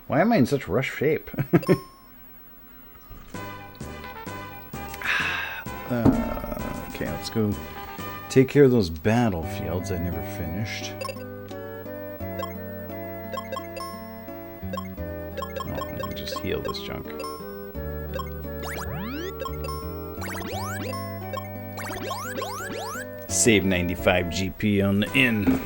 Why am I in such rush shape? Okay, let's go take care of those battlefields I never finished. Oh, let me just heal this junk. Save 95 GP on the in.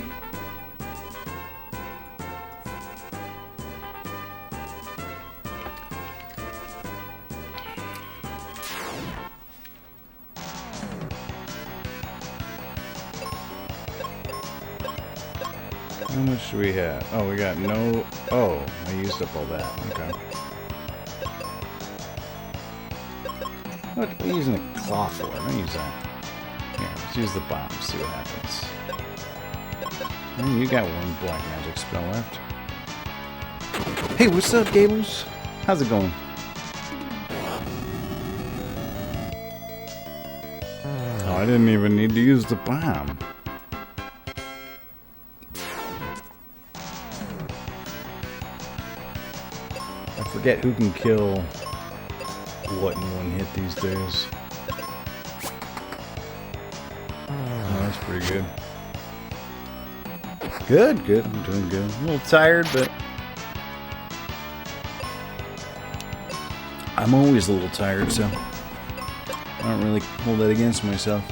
How much do we have? Oh, we got no... Oh, I used up all that. Okay. What are we using a claw for? Let me use that. Here, let's use the bomb, see what happens. You got one black magic spell left. Hey, what's up, Gables? How's it going? Oh, I didn't even need to use the bomb. I forget who can kill what in one hit these days. Oh, that's pretty good. Good, good. I'm doing good. A little tired, but I'm always a little tired, so I don't really hold that against myself.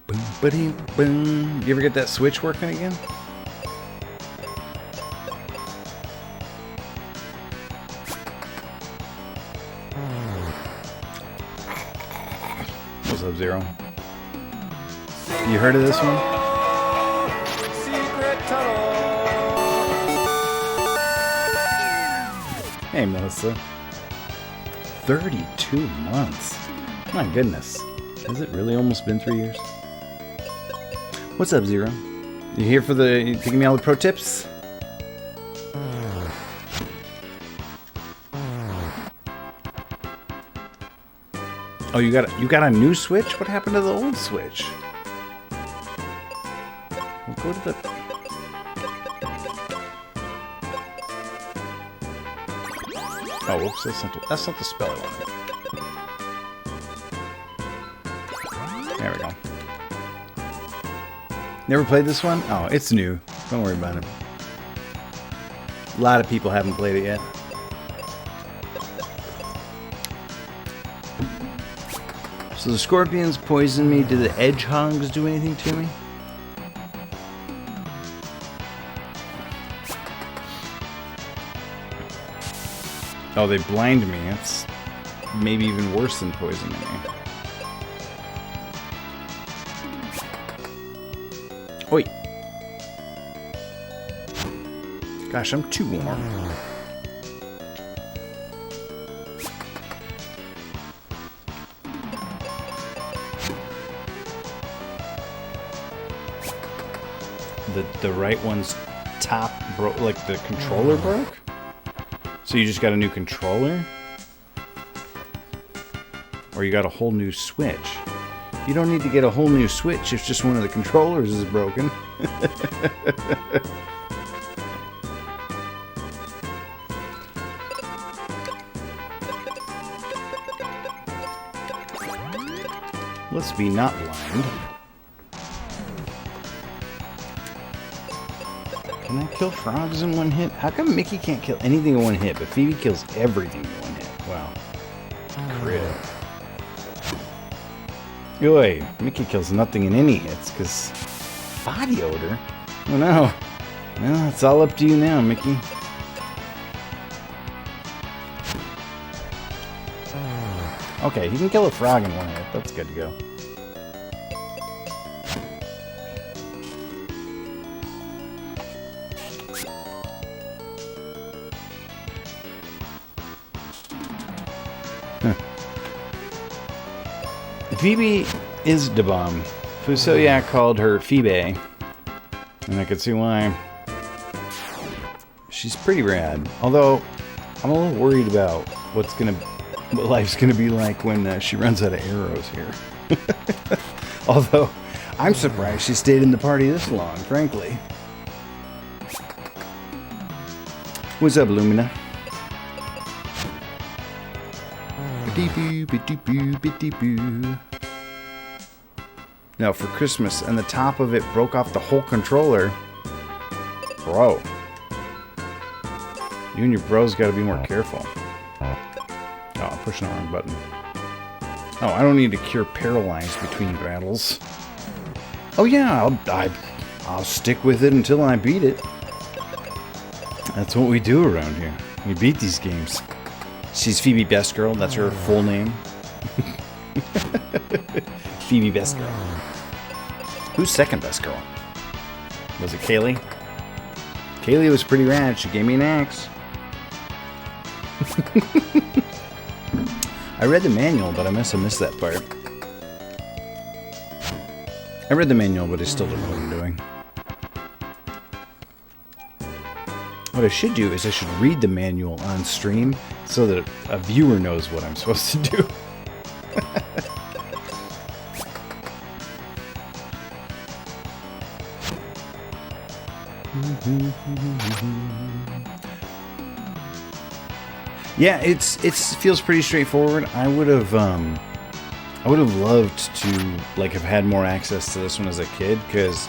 Boom, ba-dee, boom. You ever get that switch working again? What's up, Zero? You heard of this one? Secret tunnel. Hey, Melissa. 32 months. My goodness. Has it really almost been 3 years? What's up, Zero? You here for you giving me all the pro tips? Oh, you got a new Switch? What happened to the old Switch? We'll go to the... Oh, whoops, that's not the spell I wanted. There we go. Never played this one? Oh, it's new. Don't worry about it. A lot of people haven't played it yet. So the scorpions poison me. Do the hedgehogs do anything to me? Oh, they blind me. That's maybe even worse than poisoning me. Oi! Gosh, I'm too warm. The right one's top broke, like the controller broke? So you just got a new controller? Or you got a whole new Switch? You don't need to get a whole new Switch if just one of the controllers is broken. Let's be not blind. Can I kill frogs in one hit? How come Mickey can't kill anything in one hit, but Phoebe kills everything in one hit? Wow. Crit. Oy, Mickey kills nothing in any hits, because body odor? Oh no. Well, it's all up to you now, Mickey. Okay, he can kill a frog in one hit. That's good to go. Phoebe is the bomb. Fusoya called her Phoebe. And I can see why. She's pretty rad. Although, I'm a little worried about what life's gonna be like when she runs out of arrows here. Although, I'm surprised she stayed in the party this long, frankly. What's up, Lumina? Now, for Christmas, and the top of it broke off the whole controller. Bro. You and your bros gotta be more careful. Oh, I'm pushing the wrong button. Oh, I don't need to cure paralyzed between battles. Oh yeah, I'll stick with it until I beat it. That's what we do around here. We beat these games. She's Phoebe Best Girl. That's her full name. Phoebe Best Girl. Who's second best girl? Was it Kaylee? Kaylee was pretty rad. She gave me an axe. I read the manual, but I must have missed that part. I read the manual, but I still don't know what I'm doing. What I should do is I should read the manual on stream so that a viewer knows what I'm supposed to do. Yeah, it feels pretty straightforward. I would have loved to have had more access to this one as a kid, because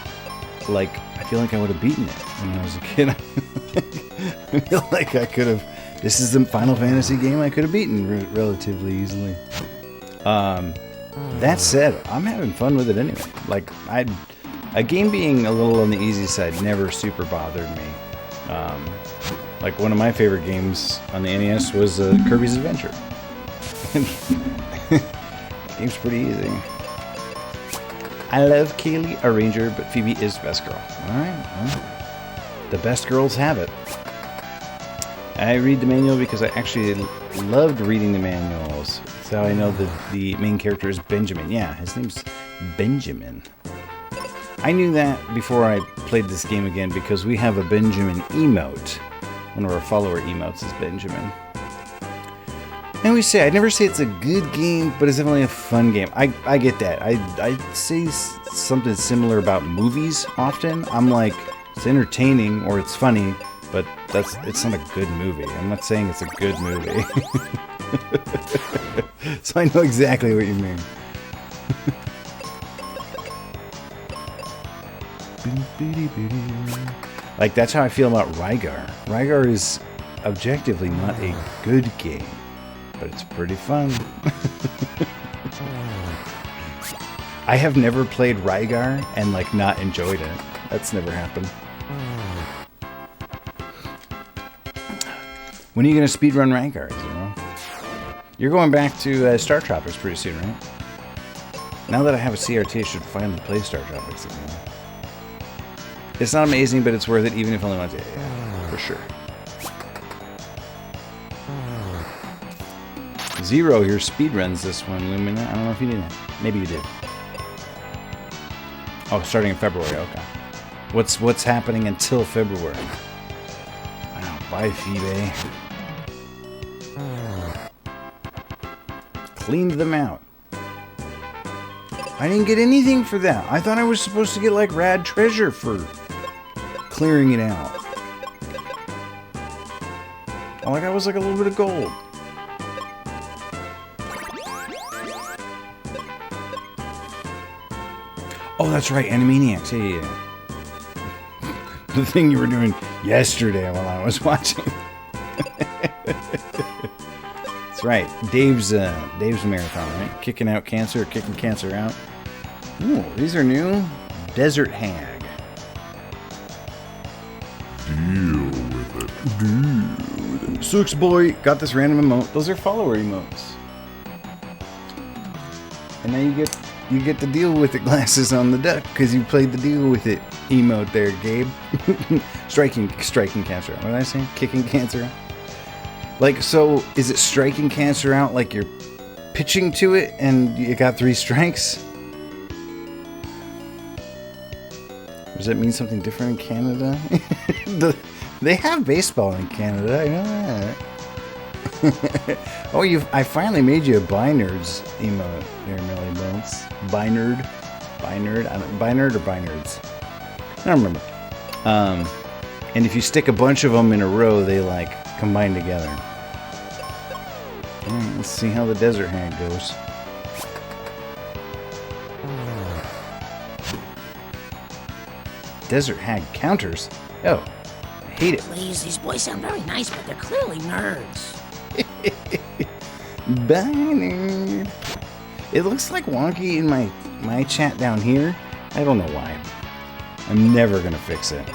I feel like I would have beaten it when I was a kid. I feel like I could have. This is the Final Fantasy game I could have beaten relatively easily. That said, I'm having fun with it anyway. A game being a little on the easy side never super bothered me. One of my favorite games on the NES was Kirby's Adventure. Game's pretty easy. I love Kaylee, a ranger, but Phoebe is best girl. Alright, well, the best girls have it. I read the manual because I actually loved reading the manuals. That's how I know that the main character is Benjamin. Yeah, his name's Benjamin. I knew that before I played this game again because we have a Benjamin emote. One of our follower emotes is Benjamin. And we say, I'd never say it's a good game, but it's definitely a fun game. I get that. I say something similar about movies often. I'm like, it's entertaining or it's funny, but it's not a good movie. I'm not saying it's a good movie. So I know exactly what you mean. That's how I feel about Rygar. Rygar is objectively not a good game, but it's pretty fun. I have never played Rygar and not enjoyed it. That's never happened. When are you gonna speedrun Rygar? You're going back to Star Tropics pretty soon, right? Now that I have a CRT, I should finally play Star Tropics again. It's not amazing, but it's worth it, even if only once. Yeah, for sure. Zero here speedruns this one, Lumina. I don't know if you did it. Maybe you did. Oh, starting in February. Okay. What's happening until February? Wow. Bye, Phoebe. Cleaned them out. I didn't get anything for that. I thought I was supposed to get rad treasure for clearing it out. All I got was a little bit of gold. Oh, that's right, Animaniacs. Yeah. The thing you were doing yesterday while I was watching. That's right, Dave's marathon, right? Kicking out cancer, kicking cancer out. Ooh, these are new. Desert Hag. Deal with it. Deal with it. Six boy got this random emote. Those are follower emotes. And now you get the deal with it glasses on the duck because you played the deal with it emote there, Gabe. striking cancer out. What did I say? Kicking cancer out. So is it striking cancer out like you're pitching to it and you got 3 strikes? Or Does that mean something different in Canada? They have baseball in Canada, I know that. Oh, I finally made you a Binerds emote there, Melly Bones. Binerd? Binerd or Binerds? I don't remember. And if you stick a bunch of them in a row, they like combine together. Alright, let's see how the desert hag goes. Desert hag counters? Oh, I hate it. Please, these boys sound very nice, but they're clearly nerds. Binerd. It looks like wonky in my chat down here. I don't know why. I'm never gonna fix it.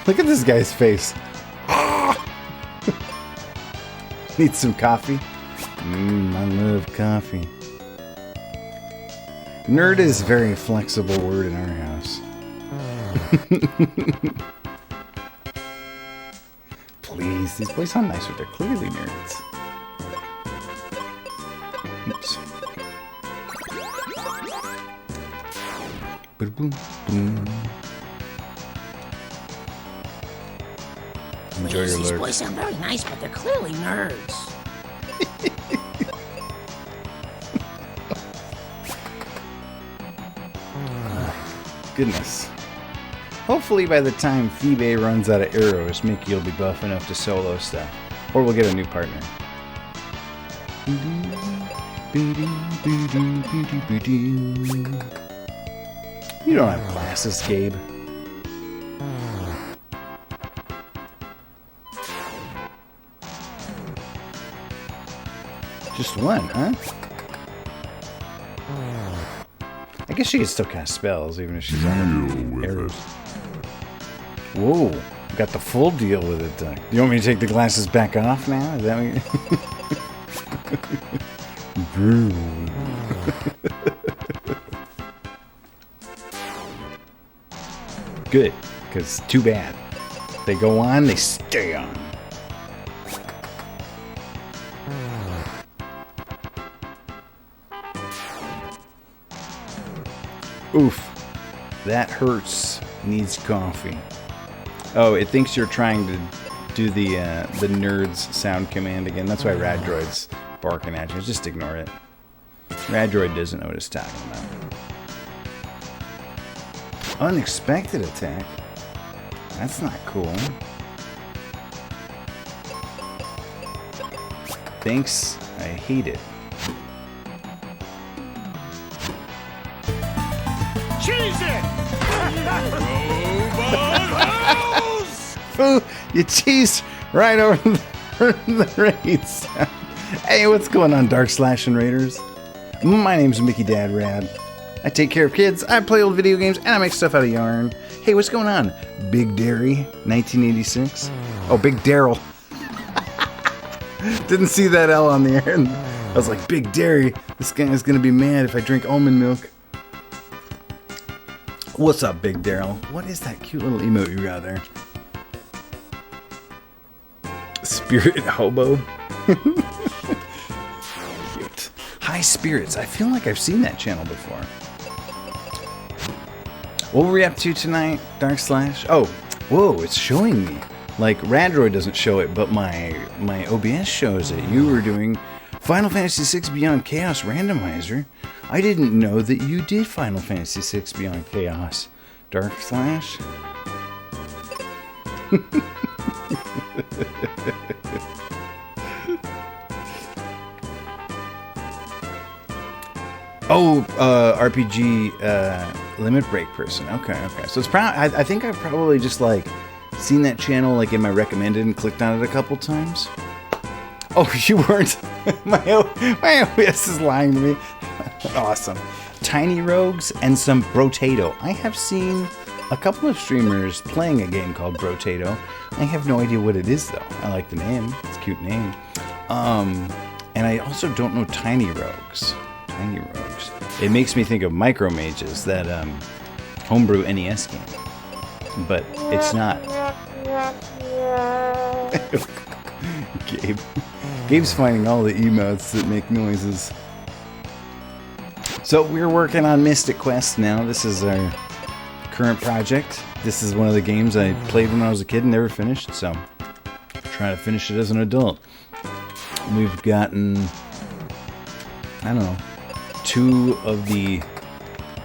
Look at this guy's face. Need some coffee? I love coffee. Nerd is a very flexible word in our house. Please, these boys sound nice, but they're clearly nerds. Oops. Boom, boom. Enjoy your These lurk. boys sound very nice, but they're clearly nerds. Goodness. Hopefully by the time Phoebe runs out of arrows, Mickey will be buff enough to solo stuff. Or we'll get a new partner. You don't have glasses, Gabe. Just one, huh? I guess she can still cast spells even if she's on arrows. Whoa, got the full deal with it. You want me to take the glasses back off now? Is that what you... Good, because too bad. They go on, they stay on. Oof, that hurts. Needs coffee. Oh, it thinks you're trying to do the nerds sound command again. That's why Radroid's barking at you. Just ignore it. Radroid doesn't know what it's talking about. Unexpected attack? That's not cool. Thanks, I hate it. Cheese it! Ooh, you cheesed right over the raids. Hey, what's going on, Dark Slash and Raiders? My name's Mickey Dad Rad. I take care of kids, I play old video games, and I make stuff out of yarn. Hey, what's going on? Big Dairy, 1986. Oh, Big Daryl. Didn't see that L on the end. I was like, Big Dairy, this guy is gonna be mad if I drink almond milk. What's up, Big Daryl? What is that cute little emote you got there? Spirit Hobo? Cute. High Spirits. I feel like I've seen that channel before. What were we up to tonight, Dark Slash? Oh, whoa, it's showing me. Like, Radroid doesn't show it, but my OBS shows it. You were doing Final Fantasy VI Beyond Chaos Randomizer. I didn't know that you did Final Fantasy VI Beyond Chaos, Dark Slash. Oh, RPG Limit Break person. Okay. So it's probably I think I've probably just like seen that channel like in my recommended and clicked on it a couple times. Oh, you weren't. my OBS is lying to me. Awesome. Tiny Rogues and some Brotato. I have seen a couple of streamers playing a game called Brotato. I have no idea what it is though. I like the name. It's a cute name. And I also don't know Tiny Rogues. Tiny Rogues. It makes me think of Micro Mages, that homebrew NES game. But it's not. Gabe's finding all the emotes that make noises. So we're working on Mystic Quest now. This is our current project. This is one of the games I played when I was a kid and never finished, so trying to finish it as an adult. We've gotten, I don't know, 2 of the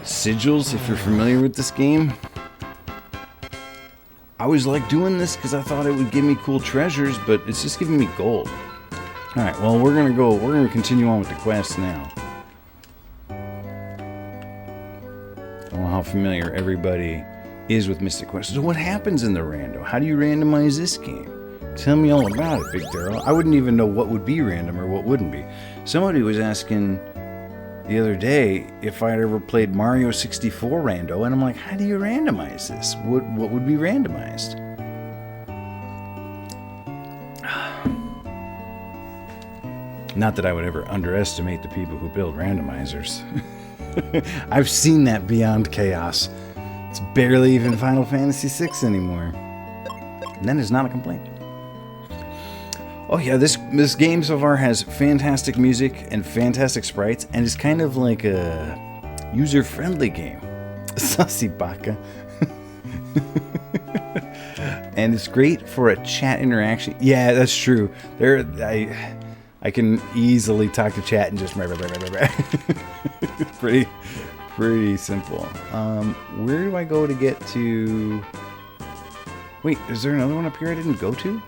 sigils, if you're familiar with this game. I always liked doing this because I thought it would give me cool treasures, but it's just giving me gold. Alright, well, we're gonna continue on with the quest now. I don't know how familiar everybody is with Mystic Quest. So what happens in the rando? How do you randomize this game? Tell me all about it, Big Daryl. I wouldn't even know what would be random or what wouldn't be. Somebody was asking the other day if I'd ever played Mario 64 rando, and I'm like, how do you randomize this? What would be randomized? Not that I would ever underestimate the people who build randomizers. I've seen that beyond chaos. It's barely even Final Fantasy VI anymore. And that is not a complaint. Oh yeah, this game so far has fantastic music and fantastic sprites, and it's kind of like a user-friendly game. Sussy baka. And it's great for a chat interaction. Yeah, that's true. I can easily talk to chat and just pretty simple. Where do I go to get to? Wait, is there another one up here I didn't go to?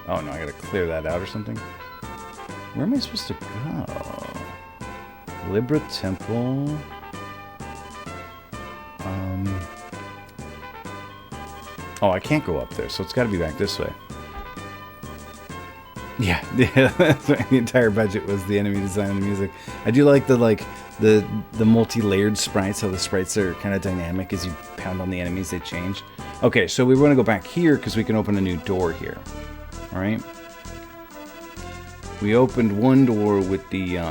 Oh no, I gotta clear that out or something. Where am I supposed to go? Libra Temple. Oh, I can't go up there, so it's gotta be back this way. Yeah, that's right. The entire budget was the enemy design and the music. I do like the multi-layered sprites, how the sprites are kind of dynamic. As you pound on the enemies, they change. Okay, so we want to go back here because we can open a new door here. All right. We opened one door with the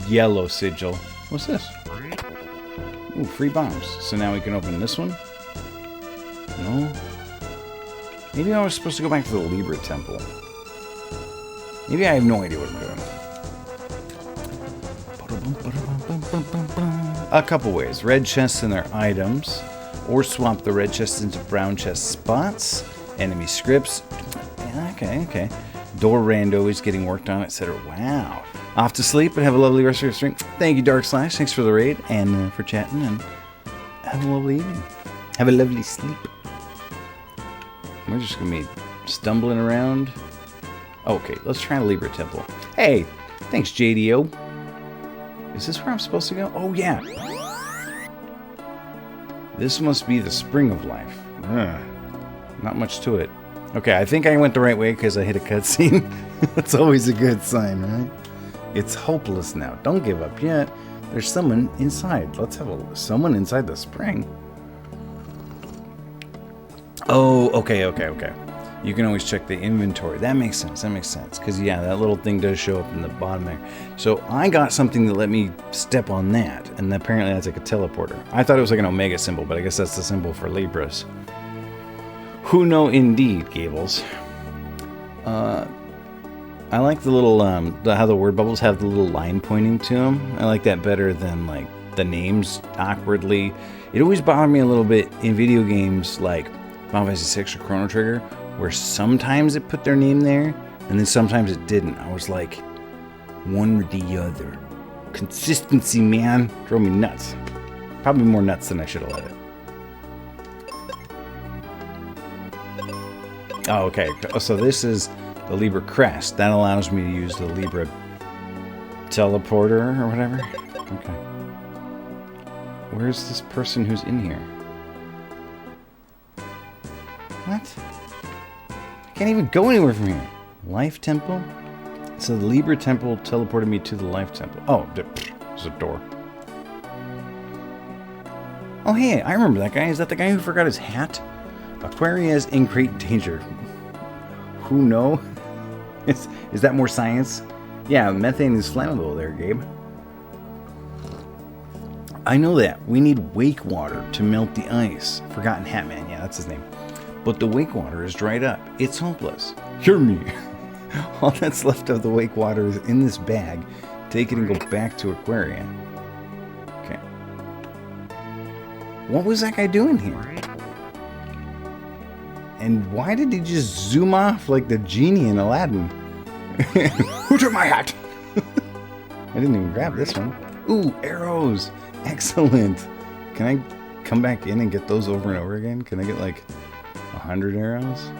yellow sigil. What's this? Ooh, free bombs. So now we can open this one. No. Maybe I was supposed to go back to the Libra Temple. Maybe I have no idea what I'm doing. A couple ways. Red chests and their items. Or swap the red chests into brown chest spots. Enemy scripts. Okay. Door rando is getting worked on, etc. Wow. Off to sleep, but have a lovely rest of your stream. Thank you, Dark Slash. Thanks for the raid and for chatting. And have a lovely evening. Have a lovely sleep. We're just going to be stumbling around. Okay, let's try Libra Temple. Hey, thanks, JDO. Is this where I'm supposed to go? Oh, yeah. This must be the Spring of Life. Not much to it. Okay, I think I went the right way because I hit a cutscene. That's always a good sign, right? It's hopeless now. Don't give up yet. There's someone inside. Let's have someone inside the spring. Oh, okay. You can always check the inventory. That makes sense. Because, yeah, that little thing does show up in the bottom there. So I got something that let me step on that. And apparently that's like a teleporter. I thought it was like an Omega symbol, but I guess that's the symbol for Libras. Who know indeed, Gables. I like the little, how the word bubbles have the little line pointing to them. I like that better than, like, the names awkwardly. It always bothered me a little bit in video games like Final Fantasy VI or Chrono Trigger, where sometimes it put their name there, and then sometimes it didn't. I was like, one or the other. Consistency, man. Drove me nuts. Probably more nuts than I should have let it. Oh, okay. So this is the Libra Crest. That allows me to use the Libra teleporter or whatever. Okay. Where's this person who's in here? What? I can't even go anywhere from here. Life Temple? So the Libra Temple teleported me to the Life Temple. Oh, there's a door. Oh, hey, I remember that guy. Is that the guy who forgot his hat? Aquarius in great danger. Who know? Is that more science? Yeah, methane is flammable there, Gabe. I know that. We need wake water to melt the ice. Forgotten Hat Man, yeah, that's his name. But the wake water is dried up. It's hopeless. Hear me. All that's left of the wake water is in this bag. Take it and go back to Aquaria. Okay. What was that guy doing here? And why did he just zoom off like the genie in Aladdin? Who took my hat? I didn't even grab this one. Ooh, arrows. Excellent. Can I come back in and get those over and over again? Can I get like 100 arrows?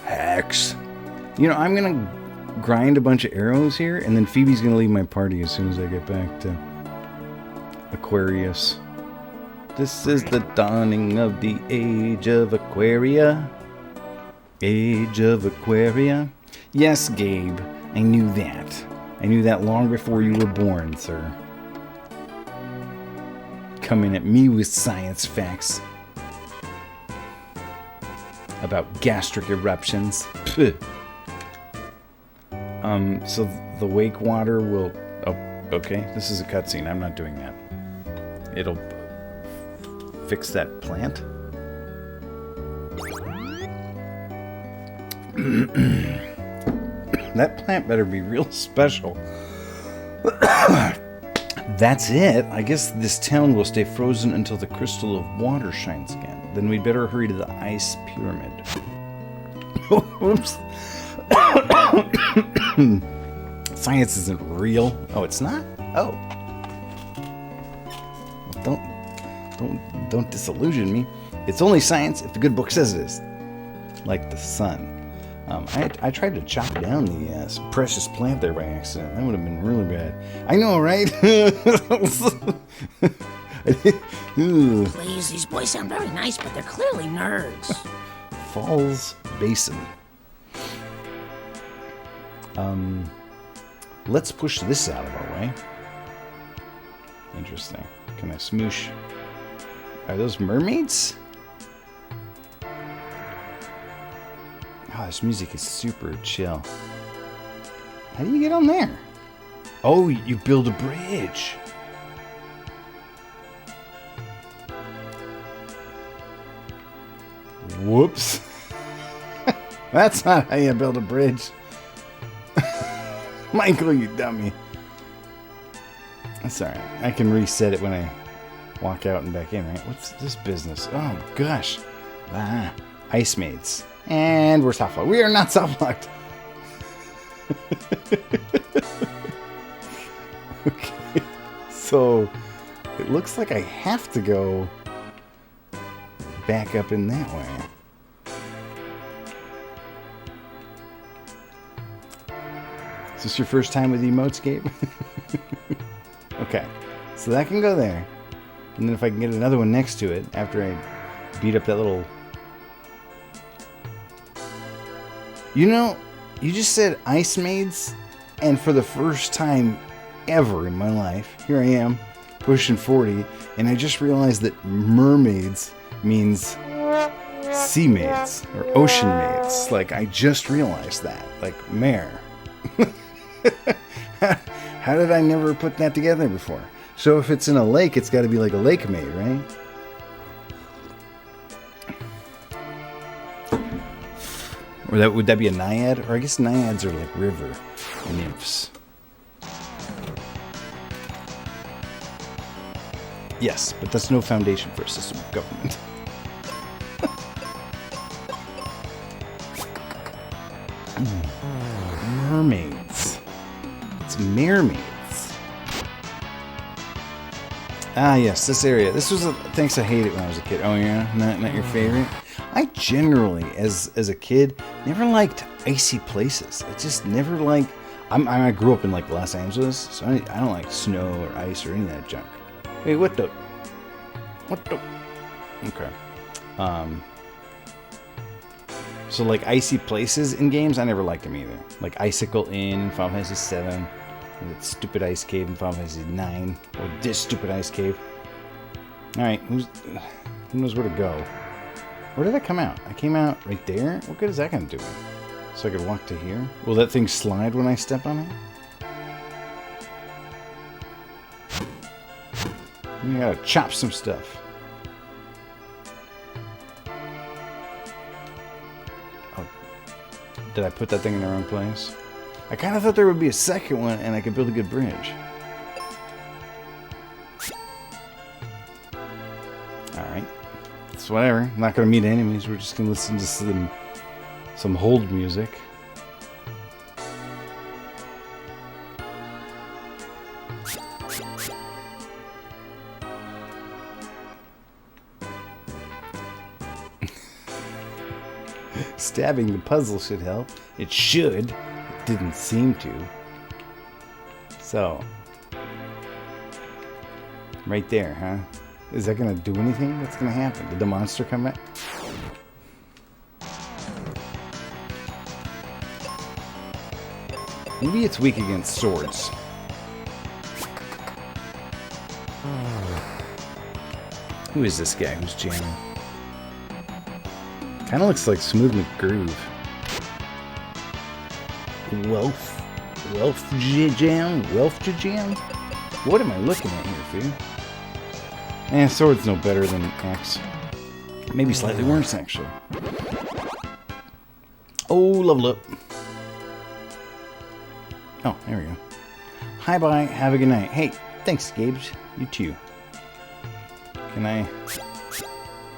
Hex. You know, I'm going to grind a bunch of arrows here, and then Phoebe's going to leave my party as soon as I get back to Aquarius. This is the dawning of the age of Aquaria. Age of Aquaria. Yes, Gabe, I knew that. I knew that long before you were born, sir. Coming at me with science facts about gastric eruptions. Pugh. So the wake water will... Oh, okay. This is a cutscene. I'm not doing that. It'll fix that plant. That plant better be real special. That's it. I guess this town will stay frozen until the crystal of water shines again. Then we'd better hurry to the ice pyramid. Oops. Science isn't real. Oh, it's not? Oh. Well, don't disillusion me. It's only science if the good book says it is. Like the sun. I tried to chop down the precious plant there by accident. That would have been really bad. I know, right? Please, these boys sound very nice, but they're clearly nerds. Falls Basin. Let's push this out of our way. Interesting. Can I smoosh? Are those mermaids? Oh, this music is super chill. How do you get on there? Oh, you build a bridge. Whoops. That's not how you build a bridge. Michael, you dummy. That's alright. I can reset it when I walk out and back in, right? What's this business? Oh, gosh. Ice maids. And we're soft locked. We are not soft locked. Okay. So it looks like I have to go back up in that way. Is this your first time with Emotescape? Okay. So that can go there. And then if I can get another one next to it after I beat up that little... You know, you just said ice maids, and for the first time ever in my life, here I am, pushing 40, and I just realized that mermaids means sea maids, or ocean maids. Like, I just realized that. Like, mare. How did I never put that together before? So if it's in a lake, it's got to be like a lake maid, right? Or would that be a naiad? Or I guess naiads are like river nymphs. Yes, but that's no foundation for a system of government. Mermaids. It's mermaids. Ah, yes, this area. This was thanks, I hated it when I was a kid. Oh yeah, not your favorite. I generally, as a kid, never liked icy places. I just never liked... I grew up in, like, Los Angeles, so I don't like snow or ice or any of that junk. Hey, what the... Okay. So, like, icy places in games, I never liked them either. Like, Icicle Inn in Final Fantasy VII, or that stupid ice cave in Final Fantasy IX, or this stupid ice cave. Alright, who knows where to go? Where did I come out? I came out right there? What good is that going to do me? So I could walk to here? Will that thing slide when I step on it? I gotta chop some stuff. Oh. Did I put that thing in the wrong place? I kind of thought there would be a second one and I could build a good bridge. Alright. It's whatever. I'm not going to meet enemies. We're just going to listen to some hold music. Stabbing the puzzle should help. It should. It didn't seem to. So. Right there, huh? Is that going to do anything? What's going to happen? Did the monster come back? Maybe it's weak against swords. Who is this guy who's jamming? Kind of looks like Smooth McGroove. Welf Jam? What am I looking at here, Fee? Sword's no better than axe. Maybe slightly worse, actually. Oh, level up. Oh, there we go. Hi, bye. Have a good night. Hey, thanks, Gabes. You too. Can I...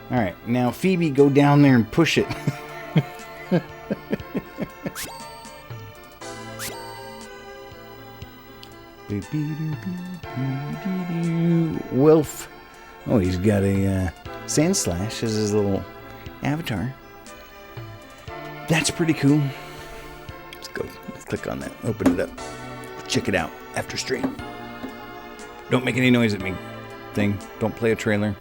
Alright, now Phoebe, go down there and push it. Wolf. Oh, he's got a sand slash as his little avatar. That's pretty cool. Let's go. Let's click on that. Open it up. Check it out after stream. Don't make any noise at me, thing. Don't play a trailer.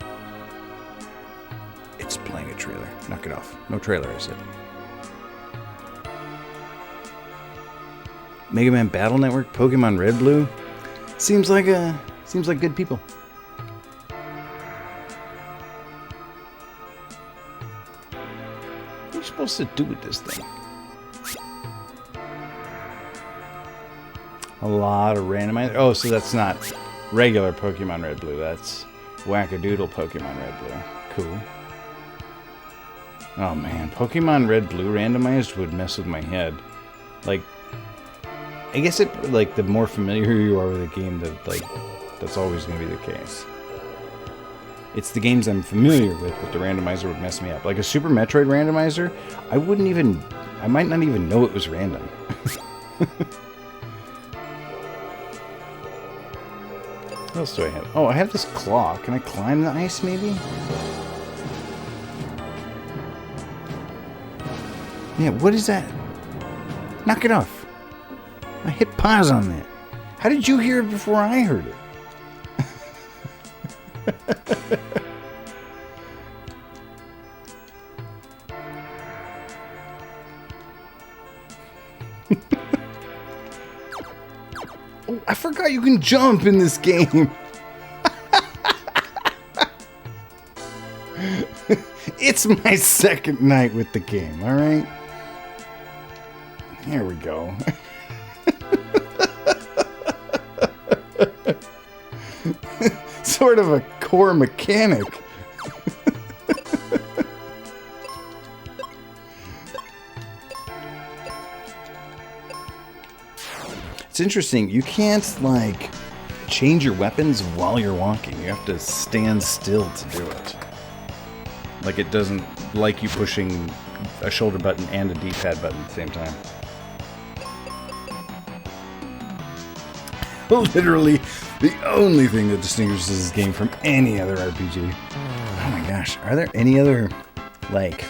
It's playing a trailer. Knock it off. No trailer, I said. Mega Man Battle Network, Pokemon Red Blue. Seems like good people. What are you supposed to do with this thing? A lot of randomizer. Oh, so that's not regular Pokemon Red Blue. That's Wackadoodle Pokemon Red Blue. Cool. Oh man, Pokemon Red Blue randomized would mess with my head. Like, I guess it, like, the more familiar you are with a game, that's always going to be the case. It's the games I'm familiar with that the randomizer would mess me up. Like a Super Metroid randomizer, I might not even know it was random. What else do I have? Oh, I have this claw. Can I climb the ice, maybe? Yeah, what is that? Knock it off. I hit pause on that. How did you hear it before I heard it? Oh, I forgot you can jump in this game. It's my second night with the game, alright? There we go. Sort of a core mechanic. It's interesting. You can't, like, change your weapons while you're walking. You have to stand still to do it. Like, it doesn't like you pushing a shoulder button and a D-pad button at the same time. Literally the only thing that distinguishes this game from any other RPG. Oh my gosh, are there any other, like,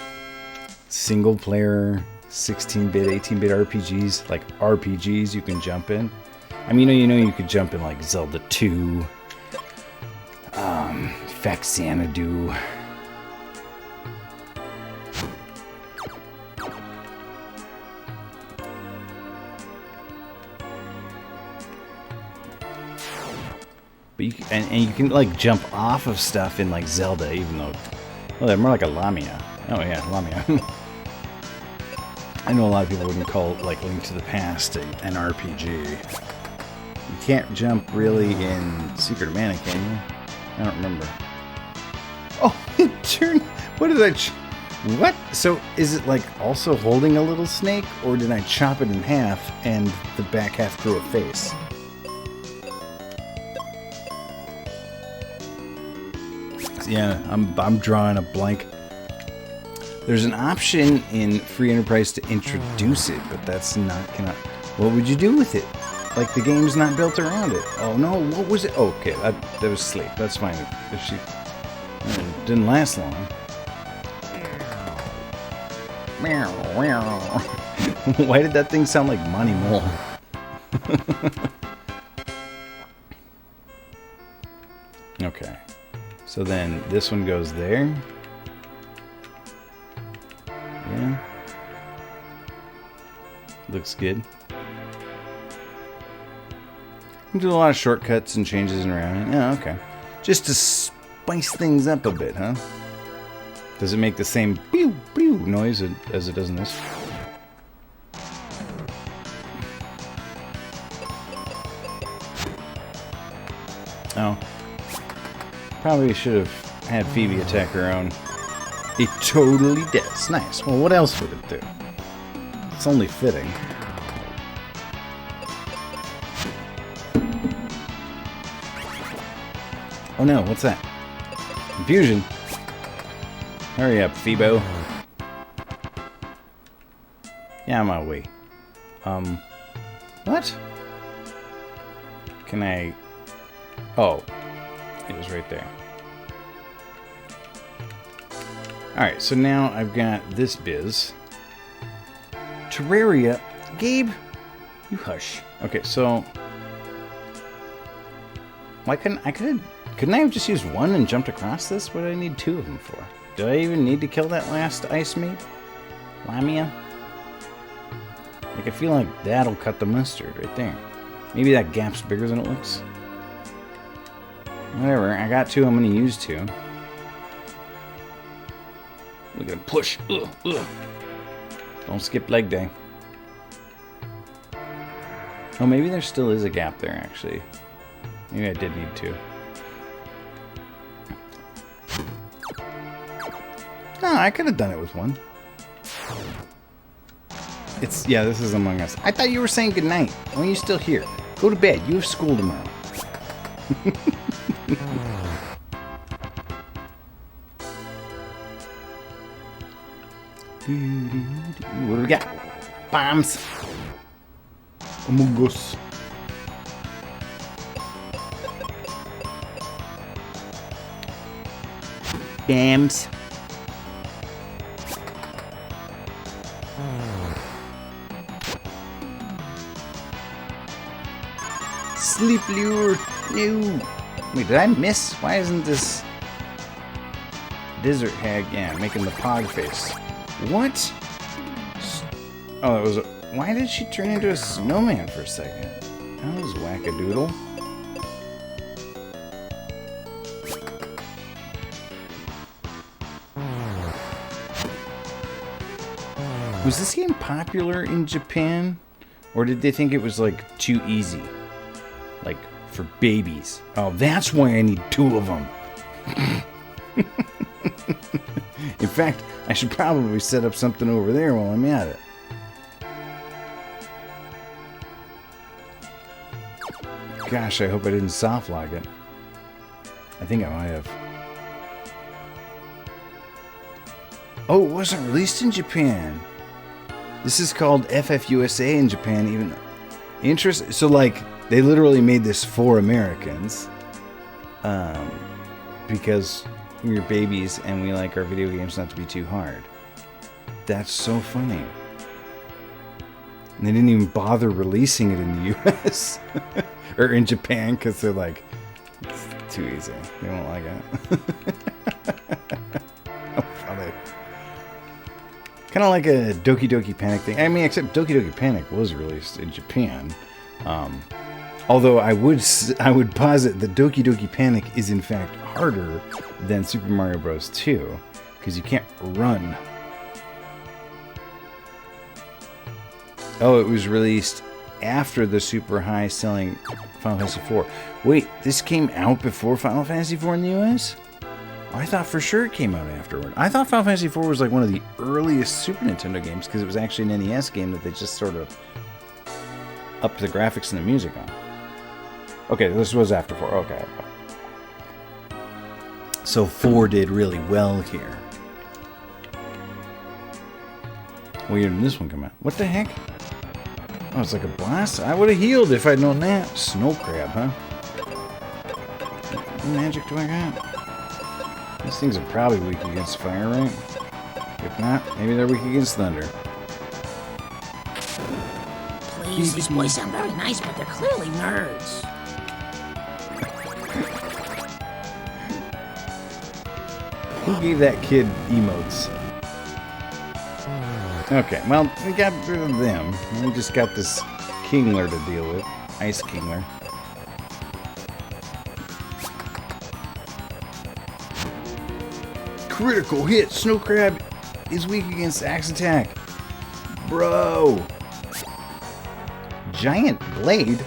single-player 16-bit, 18-bit RPGs, like RPGs you can jump in? I mean, you could jump in, like, Zelda 2, Xanadu. But you can like jump off of stuff in like Zelda, even though, well, they're more like a Lamia. Oh yeah, Lamia. I know a lot of people wouldn't call like Link to the Past an RPG. You can't jump really in Secret of Mana, can you? I don't remember. Oh, it turned. What did I? What? So is it like also holding a little snake, or did I chop it in half and the back half grew a face? Yeah, I'm drawing a blank. There's an option in Free Enterprise to introduce it, but that's not gonna... What would you do with it? Like, the game's not built around it. Oh, no, what was it? Oh, okay, that was sleep. That's fine. If she... It didn't last long. Why did that thing sound like Monty Mole? Okay. So then this one goes there. Yeah. Looks good. You do a lot of shortcuts and changes around. Yeah, okay. Just to spice things up a bit, huh? Does it make the same pew pew noise as it does in this? Oh. Probably should have had Phoebe attack her own. It totally does. Nice. Well, what else would it do? It's only fitting. Oh no, what's that? Confusion. Hurry up, Phoebo. Yeah, I'm on my way. What? Can I... Oh. It was right there. Alright, so now I've got this biz. Terraria. Gabe, you hush. Okay, so... Why couldn't I have just used one and jumped across this? What do I need two of them for? Do I even need to kill that last ice mate? Lamia? Like, I feel like that'll cut the mustard right there. Maybe that gap's bigger than it looks. Whatever, I got two, I'm gonna use two. Look at him push. Ugh, ugh. Don't skip leg day. Oh, maybe there still is a gap there, actually. Maybe I did need two. No, I could have done it with one. Yeah, this is Among Us. I thought you were saying goodnight. Why are you still here? Go to bed. You have school tomorrow. What do we got? Bombs. Among Us. Dams. Sleep lure. No. Wait, did I miss? Why isn't this desert hag? Yeah, making the pog face. What? Oh, it was. Why did she turn into a snowman for a second? That was wackadoodle. Was this game popular in Japan? Or did they think it was, like, too easy? Like, for babies. Oh, that's why I need two of them. In fact, I should probably set up something over there while I'm at it. Gosh, I hope I didn't soft lock it. I think I might have. Oh, it wasn't released in Japan. This is called FFUSA in Japan, even. Interesting. So, like, they literally made this for Americans. Because we're babies and we like our video games not to be too hard. That's so funny. And they didn't even bother releasing it in the US. Or in Japan, because they're like, it's too easy. They won't like it. How funny. Kind of like a Doki Doki Panic thing. I mean, except Doki Doki Panic was released in Japan. Although I would posit that Doki Doki Panic is in fact harder than Super Mario Bros. 2 because you can't run. Oh, it was released after the super high selling Final Fantasy IV. Wait, this came out before Final Fantasy IV in the US? I thought for sure it came out afterward. I thought Final Fantasy IV was like one of the earliest Super Nintendo games because it was actually an NES game that they just sort of upped the graphics and the music on. Okay, this was after 4. Okay. So 4 did really well here. Weird did this one come out? What the heck? Oh, it's like a blast? I would have healed if I'd known that. Snow crab, huh? What magic do I got? These things are probably weak against fire, right? If not, maybe they're weak against thunder. Please, these boys sound very nice, but they're clearly nerds. Who gave that kid emotes? Okay, well, we got rid of them. We just got this Kingler to deal with. Ice Kingler. Critical hit! Snow Crab is weak against Axe Attack. Bro! Giant Blade?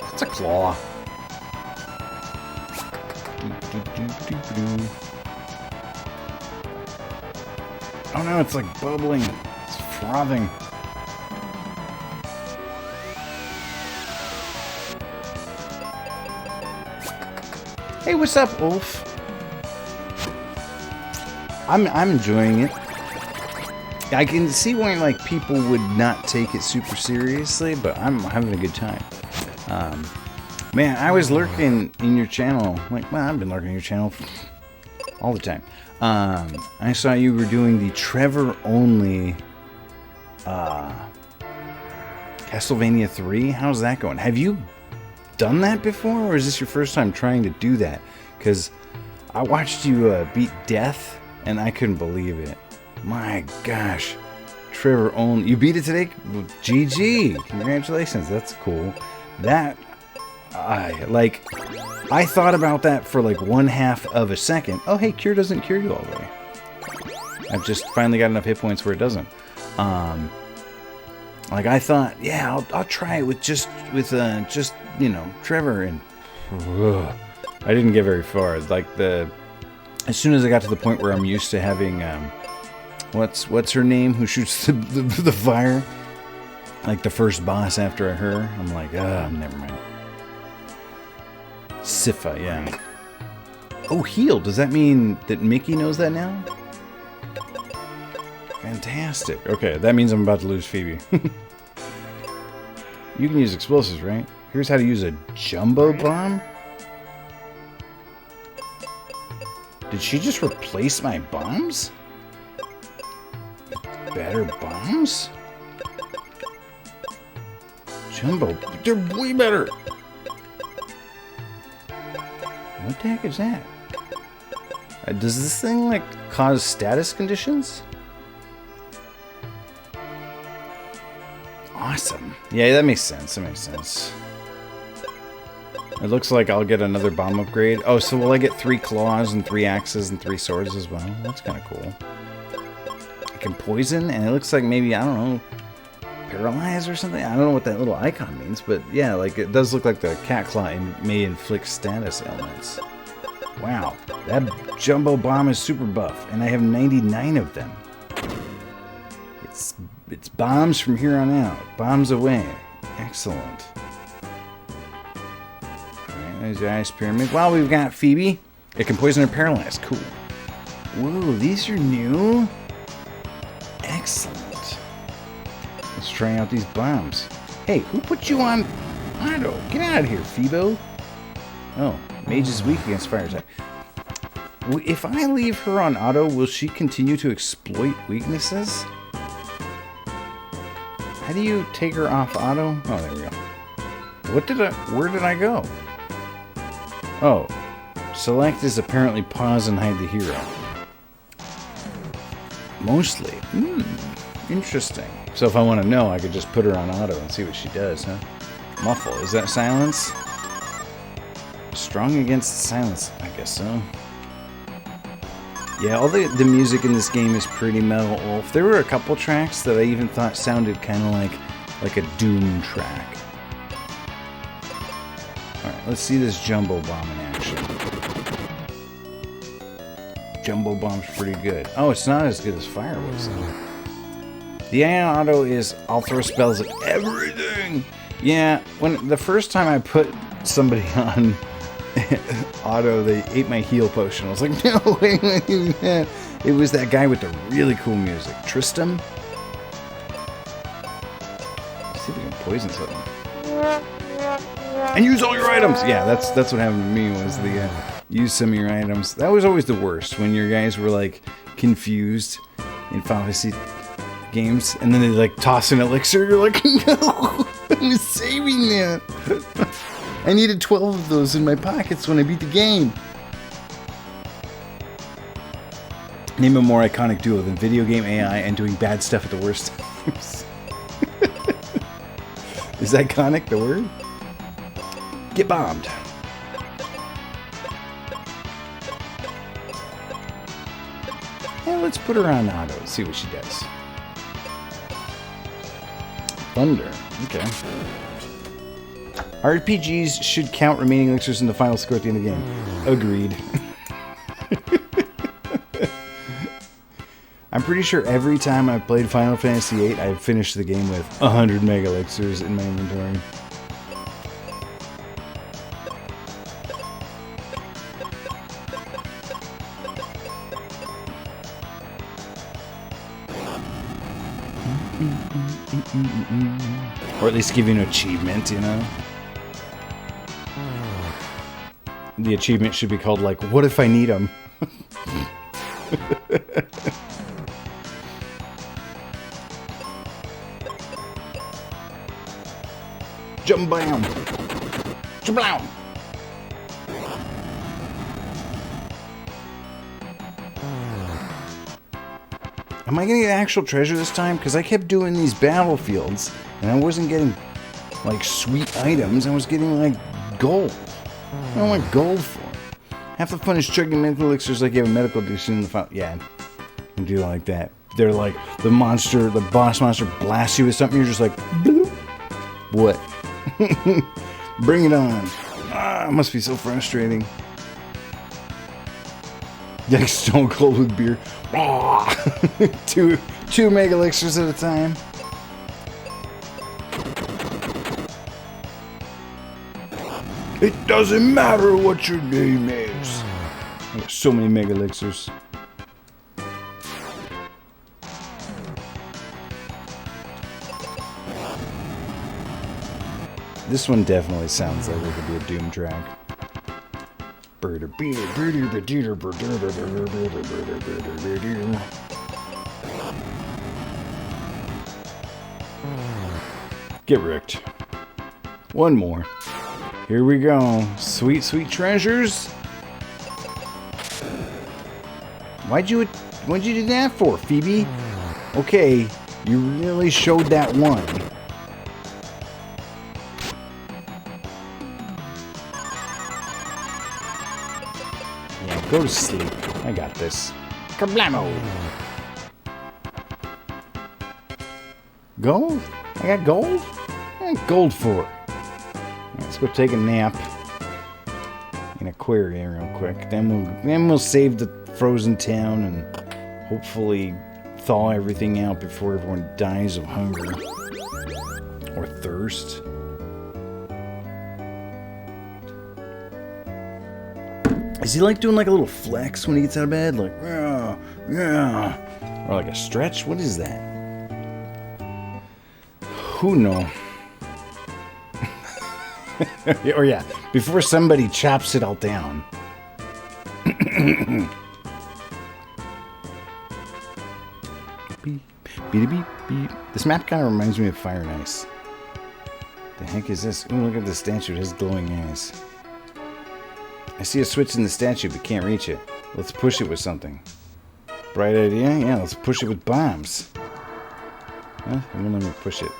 That's a claw. Oh no, it's like bubbling. It's frothing. Hey, what's up, Wolf? I'm enjoying it. I can see why like people would not take it super seriously, but I'm having a good time. Man, I was lurking in your channel. Well, I've been lurking in your channel all the time. I saw you were doing the Trevor only Castlevania 3. How's that going? Have you done that before, or is this your first time trying to do that? Because I watched you beat Death, and I couldn't believe it. My gosh. Trevor only. You beat it today? GG. Congratulations. That's cool. That, I thought about that for like 1/2 of a second. Oh, hey, cure doesn't cure you all the way. I've just finally got enough hit points where it doesn't. Like I thought, yeah, I'll try it with just you know, Trevor, and I didn't get very far. Like as soon as I got to the point where I'm used to having what's her name who shoots the fire, like the first boss after her, I'm like, never mind. Sifa, yeah. Oh, heal. Does that mean that Mickey knows that now? Fantastic. Okay, that means I'm about to lose Phoebe. You can use explosives, right? Here's how to use a jumbo bomb? Did she just replace my bombs? Better bombs? Jumbo, they're way better. What the heck is that? Does this thing, like, cause status conditions? Awesome. Yeah, that makes sense. That makes sense. It looks like I'll get another bomb upgrade. Oh, so will I get 3 claws and 3 axes and 3 swords as well? That's kind of cool. I can poison, and it looks like maybe, I don't know, paralyze or something? I don't know what that little icon means, but yeah, like it does look like the cat claw may inflict status ailments. Wow, that jumbo bomb is super buff, and I have 99 of them. It's bombs from here on out. Bombs away. Excellent. Alright, there's the ice pyramid. Wow, we've got Phoebe. It can poison or paralyze. Cool. Whoa, these are new? Excellent. Let's try out these bombs. Hey, who put you on auto? Get out of here, Phoebo. Oh, mage is weak against fire attack. If I leave her on auto, will she continue to exploit weaknesses? How do you take her off auto? Oh, there we go. Where did I go? Oh, select is apparently pause and hide the hero. Mostly. Interesting. So if I want to know, I could just put her on auto and see what she does, huh? Muffle. Is that silence? Strong against silence. I guess so. Yeah, all the music in this game is pretty metal, Wolf. There were a couple tracks that I even thought sounded kind of like a Doom track. Alright, let's see this Jumbo Bomb in action. Jumbo Bomb's pretty good. Oh, it's not as good as Fireworks, though. The Ion Auto is, I'll throw spells at everything! Yeah, when the first time I put somebody on Otto, they ate my heal potion. I was like, no, wait, it was that guy with the really cool music. Tristram? Let's see if we can poison something. And use all your items! Yeah, that's what happened to me, was the use some of your items. That was always the worst, when your guys were like confused in Final Fantasy games, and then they like toss an elixir, you're like, no, I was saving that. I needed 12 of those in my pockets when I beat the game. Name a more iconic duo than video game AI and doing bad stuff at the worst times. Is iconic the word? Get bombed. Yeah, let's put her on auto, see what she does. Thunder, okay. RPGs should count remaining elixirs in the final score at the end of the game. Agreed. I'm pretty sure every time I've played Final Fantasy VIII, I've finished the game with 100 mega elixirs in my inventory. Or at least give you an achievement, you know? The achievement should be called, like, what if I need them? Jum-bam! Jum-blam! Am I gonna get actual treasure this time? Because I kept doing these battlefields, and I wasn't getting, like, sweet items. I was getting, like, gold. I don't want gold for it. Half the fun is chugging medical elixirs like you have a medical condition in the final. Yeah, and do like that. They're like, the boss monster blasts you with something, you're just like, bloop. What? Bring it on. Ah, it must be so frustrating. Like Stone Cold with beer. two mega elixirs at a time. It doesn't matter what your name is. I got so many mega elixirs. This one definitely sounds like it could be a Doom track. Get wrecked. One more. Here we go. Sweet, sweet treasures. Why'd you do that for, Phoebe? Okay, you really showed that one. Yeah, go to sleep. I got this. Kablamo! Gold? I got gold? I got gold for. Let's go take a nap in Aquarium real quick. Then we'll save the frozen town and hopefully thaw everything out before everyone dies of hunger or thirst. Is he like doing like a little flex when he gets out of bed? Like, yeah, yeah. Or like a stretch? What is that? Who knows? Or yeah, before somebody chops it all down. Beep, beep, beep, beep. This map kind of reminds me of Fire and Ice. The heck is this? Ooh, look at the statue. It has glowing eyes. I see a switch in the statue, but can't reach it. Let's push it with something. Bright idea? Yeah, let's push it with bombs. Huh? It won't let me push it.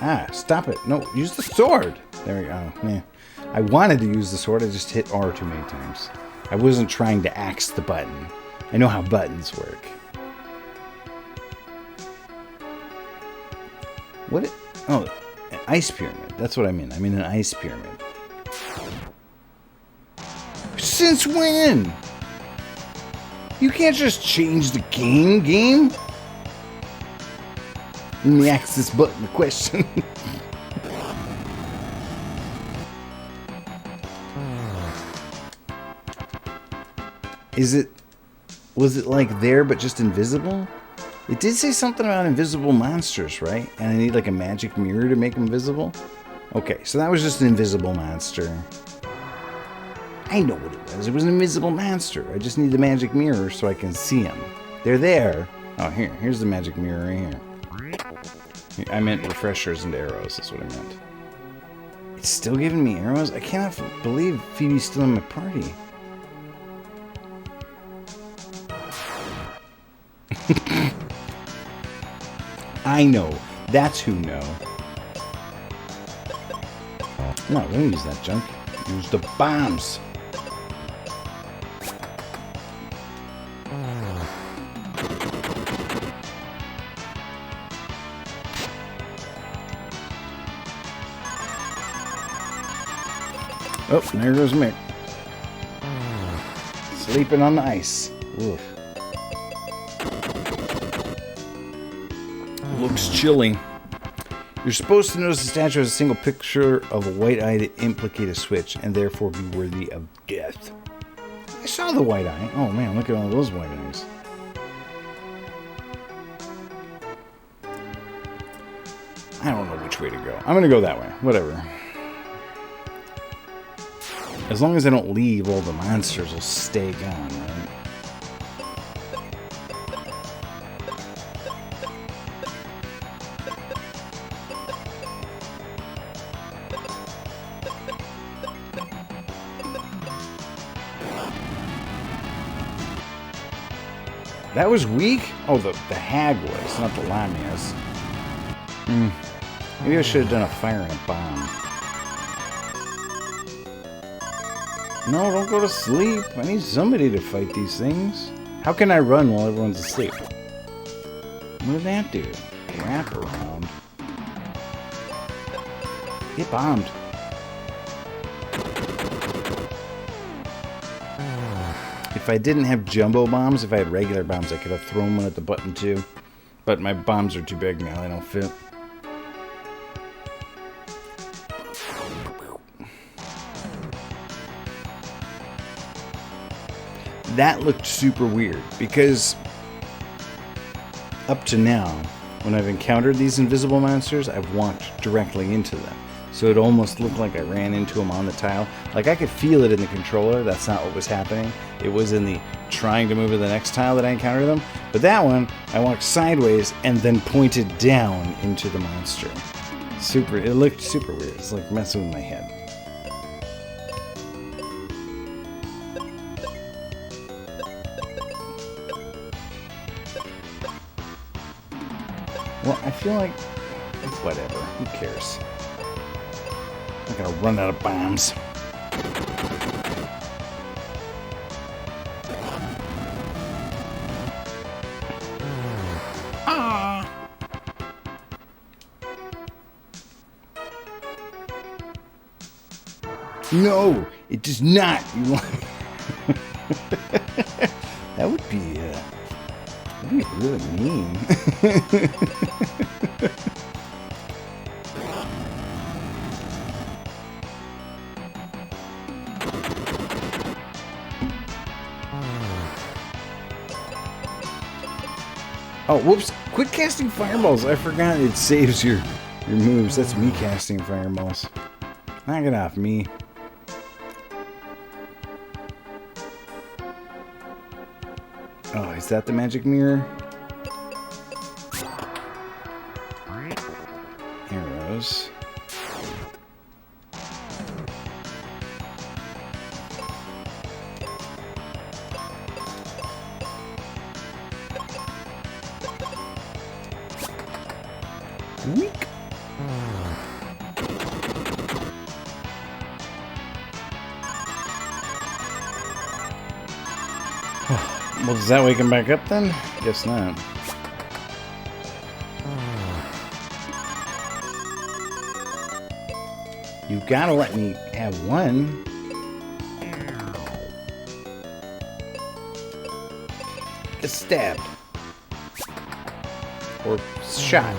Ah, stop it. No, use the sword. There we go. Man, I wanted to use the sword. I just hit R too many times. I wasn't trying to axe the button. I know how buttons work. What? Oh, an ice pyramid. That's what I mean. I mean an ice pyramid. Since when? You can't just change the game. Let me ask this button a question. Was it like there but just invisible? It did say something about invisible monsters, right? And I need like a magic mirror to make them visible? Okay, so that was just an invisible monster. I know what it was. It was an invisible monster. I just need the magic mirror so I can see them. They're there. Oh, here's the magic mirror right here. I meant refreshers and arrows. That's what I meant. It's still giving me arrows? I cannot believe Phoebe's still in my party. I know. That's who know. No, don't use that junk. Use the bombs. Oh, there goes Mick. Sleeping on the ice. Oof. Looks chilly. You're supposed to notice the statue has a single picture of a white eye to implicate a switch and therefore be worthy of death. I saw the white eye. Oh man, look at all those white eyes. I don't know which way to go. I'm gonna go that way. Whatever. As long as I don't leave, all the monsters will stay gone, right? That was weak? Oh, the hag was, not the lamias. Maybe I should have done a fire and a bomb. No, don't go to sleep. I need somebody to fight these things. How can I run while everyone's asleep? What did that do? Wrap around. Get bombed. If I didn't have jumbo bombs, if I had regular bombs, I could have thrown one at the button too. But my bombs are too big now, they don't fit. That looked super weird because up to now, when I've encountered these invisible monsters, I've walked directly into them. So it almost looked like I ran into them on the tile. Like I could feel it in the controller. That's not what was happening. It was in the trying to move to the next tile that I encountered them. But that one, I walked sideways and then pointed down into the monster. It looked super weird. It's like messing with my head. Well, I feel like whatever. Who cares? I'm gonna run out of bombs. Ah! No, it does not. That would be really mean. Oh, whoops. Quit casting fireballs. I forgot it saves your moves. That's me casting fireballs. Knock it off, me. Oh, is that the magic mirror? Arrows. Weak. Well, does that wake him back up then? Guess not. You gotta let me have one. Get stabbed. Or shot.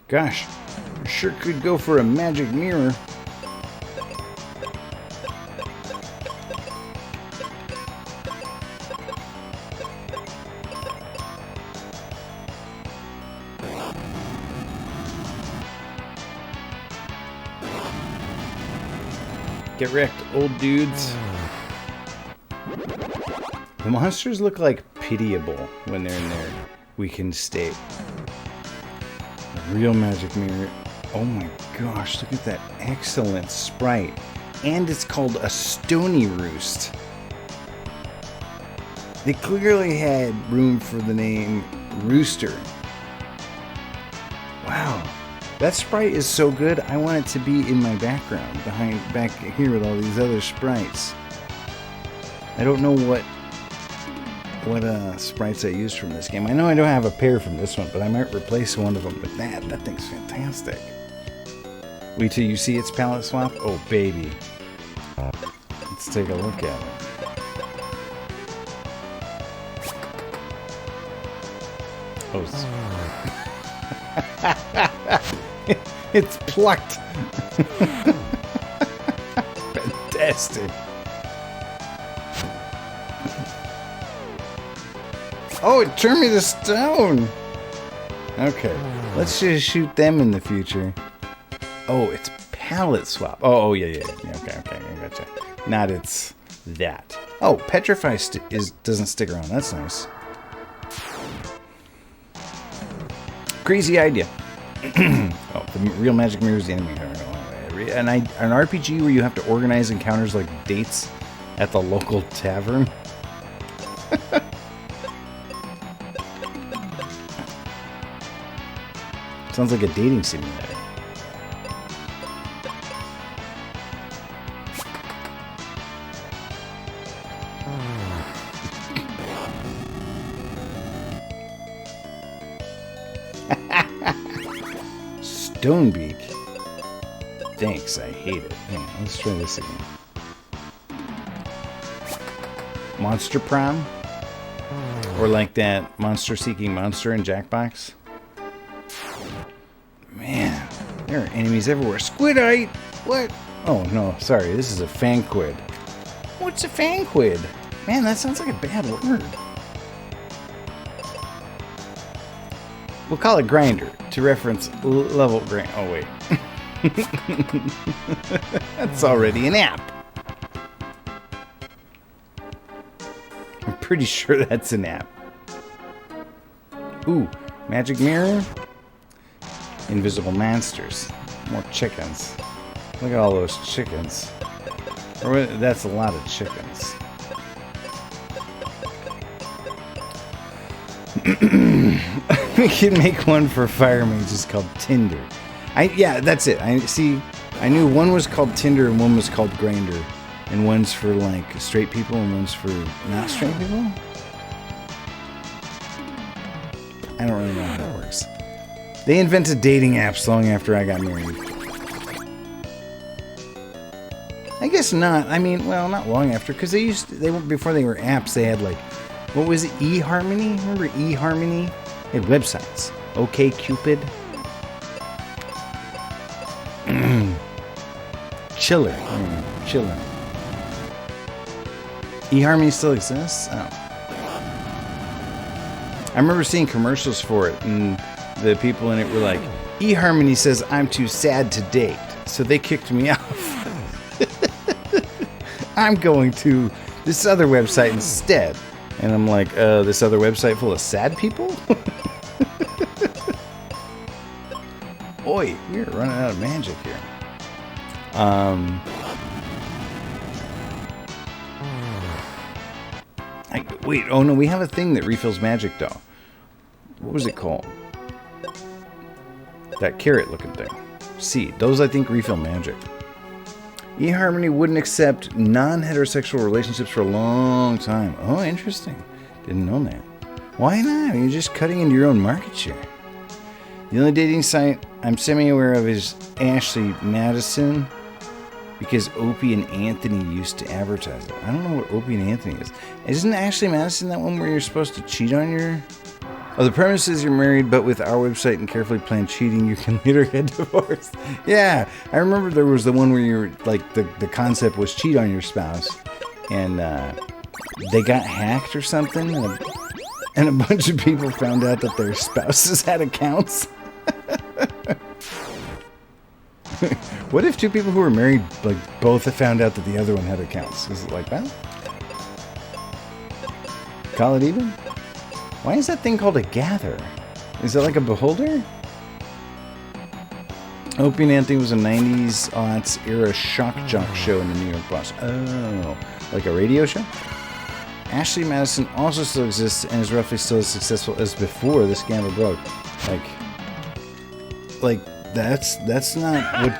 Gosh, I sure could go for a magic mirror. Get wrecked, old dudes. The monsters look like pitiable when they're in their weakened state. A real magic mirror. Oh my gosh, look at that excellent sprite. And it's called a Stony Roost. They clearly had room for the name Rooster. Wow. That sprite is so good, I want it to be in my background, back here with all these other sprites. I don't know what sprites I used from this game. I know I don't have a pair from this one, but I might replace one of them with that. That thing's fantastic. Wait till you see its palette swap. Oh, baby. Let's take a look at it. Oh, it's plucked. Fantastic. Oh, it turned me to stone. Okay, let's just shoot them in the future. Oh, it's palette swap. Oh, yeah. Okay, I gotcha. Not it's that. Oh, petrify doesn't stick around. That's nice. Crazy idea. Oh, the real magic mirror is the enemy. An RPG where you have to organize encounters like dates at the local tavern. Sounds like a dating simulator. Stonebeak. Thanks, I hate it. Hang on, let's try this again. Monster Prom? Or like that Monster Seeking Monster in Jackbox? Man, there are enemies everywhere. Squidite! What? Oh, no, sorry. This is a fanquid. What's a fanquid? Man, that sounds like a bad word. We'll call it grinder to reference level grind. Oh, wait. That's already an app. I'm pretty sure that's an app. Ooh, magic mirror. Invisible monsters. More chickens. Look at all those chickens. That's a lot of chickens. We can make one for fire mages called Tinder. Yeah, that's it. I knew one was called Tinder and one was called Grindr. And one's for like straight people and one's for not straight people. I don't really know how that works. They invented dating apps long after I got married. I guess not. I mean, well, not long after, because before they were apps, they had like, what was it, eHarmony? Remember eHarmony? They had websites. OkCupid. Chiller. Chiller. eHarmony still exists? Oh. I remember seeing commercials for it, and the people in it were like, eHarmony says I'm too sad to date, so they kicked me off. I'm going to this other website instead. And I'm like, this other website full of sad people? Oi, we're running out of magic here. Wait, oh no, we have a thing that refills magic though. What was it called? That carrot looking thing. Seed. Those I think refill magic. eHarmony wouldn't accept non-heterosexual relationships for a long time. Oh, interesting. Didn't know that. Why not? You're just cutting into your own market share. The only dating site I'm semi-aware of is Ashley Madison, because Opie and Anthony used to advertise it. I don't know what Opie and Anthony is. Isn't Ashley Madison that one where you're supposed to cheat on your... Oh, the premise is you're married, but with our website and carefully planned cheating, you can later get divorced. Yeah, I remember there was the one where you were, like, the concept was cheat on your spouse, and they got hacked or something, and a bunch of people found out that their spouses had accounts. What if two people who were married, like, both found out that the other one had accounts? Is it like that? Call it even? Why is that thing called a gather? Is it like a beholder? Opie and Anthony was a 90s aughts era shock jock show in the New York Bus. Oh, like a radio show? Ashley Madison also still exists and is roughly still as successful as before the scandal broke. Like that's not what.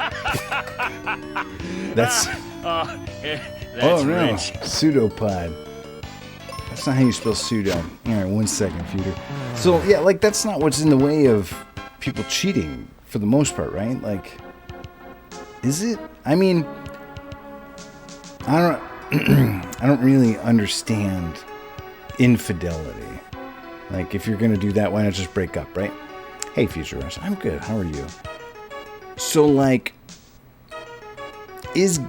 that's. Oh no, rich. Pseudopod. That's not how you spell pseudo. All right, 1 second, Future. So yeah, like that's not what's in the way of people cheating for the most part, right? Like, is it? I mean, I don't really understand infidelity. Like, if you're gonna do that, why not just break up, right? Hey, Future Rush, I'm good. How are you? So, like, is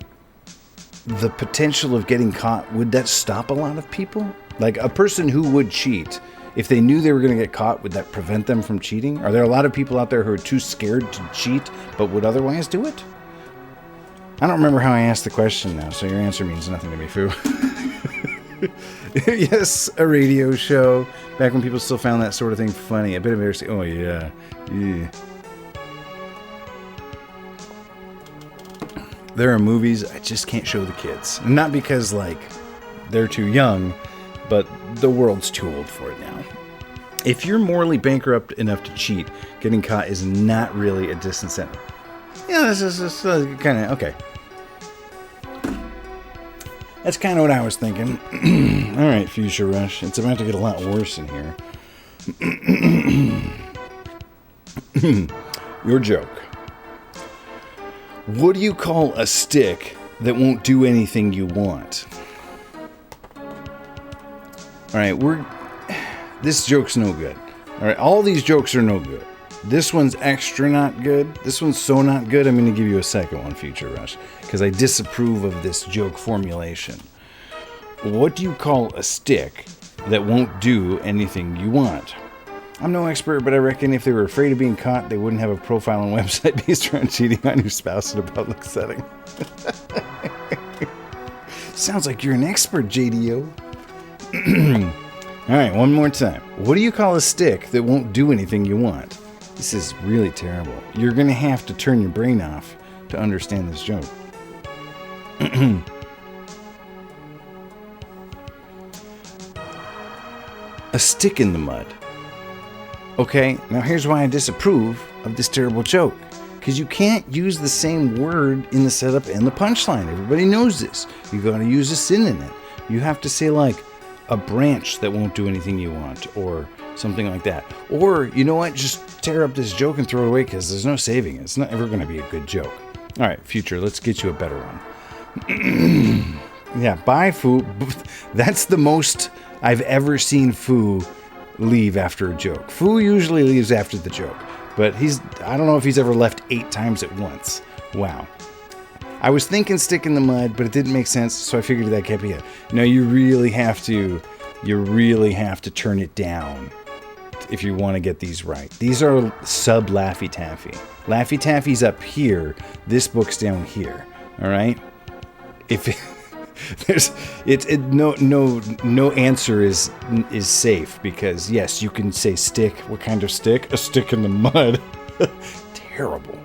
the potential of getting caught, would that stop a lot of people? Like, a person who would cheat, if they knew they were going to get caught, would that prevent them from cheating? Are there a lot of people out there who are too scared to cheat, but would otherwise do it? I don't remember how I asked the question now, so your answer means nothing to me, Foo. Yes, a radio show. Back when people still found that sort of thing funny. A bit embarrassing. Oh, yeah. Yeah. There are movies I just can't show the kids. Not because, like, they're too young, but the world's too old for it now. If you're morally bankrupt enough to cheat, getting caught is not really a disincentive. Yeah, this is kind of, okay. That's kind of what I was thinking. All right, Future Rush. It's about to get a lot worse in here. Your joke. What do you call a stick that won't do anything you want? All right, this joke's no good. All right, all these jokes are no good. This one's extra not good. This one's so not good, I'm going to give you a second one, Future Rush, because I disapprove of this joke formulation. What do you call a stick that won't do anything you want? I'm no expert, but I reckon if they were afraid of being caught, they wouldn't have a profile on website based around cheating on your spouse in a public setting. Sounds like you're an expert, JDO. All right, one more time. What do you call a stick that won't do anything you want? This is really terrible. You're going to have to turn your brain off to understand this joke. A stick in the mud. Okay, now here's why I disapprove of this terrible joke. Because you can't use the same word in the setup and the punchline. Everybody knows this. You got to use a synonym. You have to say, like, a branch that won't do anything you want, or something like that. Or, you know what, just tear up this joke and throw it away, because there's no saving it. It's not ever going to be a good joke. All right, Future, let's get you a better one. Yeah, bye, Foo. That's the most I've ever seen Foo leave after a joke. Foo usually leaves after the joke, but I don't know if he's ever left 8 times at once. Wow. I was thinking stick in the mud, but it didn't make sense, so I figured that can't be it. No, you really have to turn it down if you want to get these right. These are sub Laffy Taffy. Laffy Taffy's up here, this book's down here. All right? No answer is safe, because yes, you can say stick. What kind of stick? A stick in the mud. Terrible.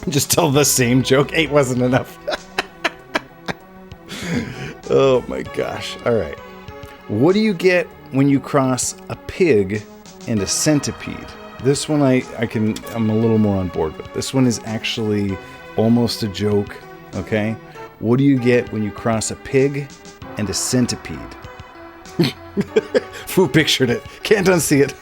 Just tell the same joke. 8 wasn't enough. Oh my gosh. All right. What do you get when you cross a pig and a centipede? This one I'm a little more on board with. This one is actually almost a joke. Okay. What do you get when you cross a pig and a centipede? Foo pictured it. Can't unsee it.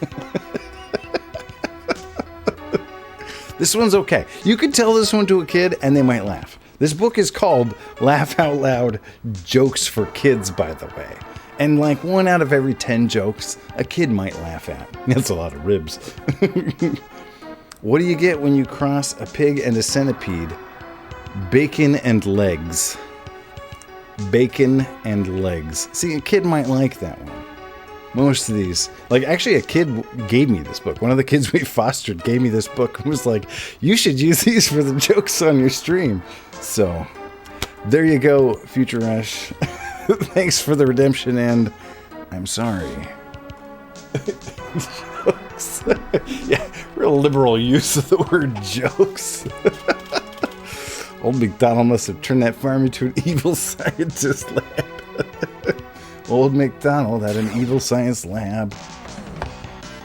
This one's okay. You could tell this one to a kid and they might laugh. This book is called Laugh Out Loud Jokes for Kids, by the way. And like 1 out of every 10 jokes, a kid might laugh at. That's a lot of ribs. What do you get when you cross a pig and a centipede? Bacon and legs. Bacon and legs. See, a kid might like that one. Most of these. Like, actually, a kid gave me this book. One of the kids we fostered gave me this book and was like, you should use these for the jokes on your stream. So, there you go, Future Rush. Thanks for the redemption, and I'm sorry. Jokes. Yeah, real liberal use of the word jokes. Old MacDonald must have turned that farm into an evil scientist lab. Old MacDonald had an evil science lab.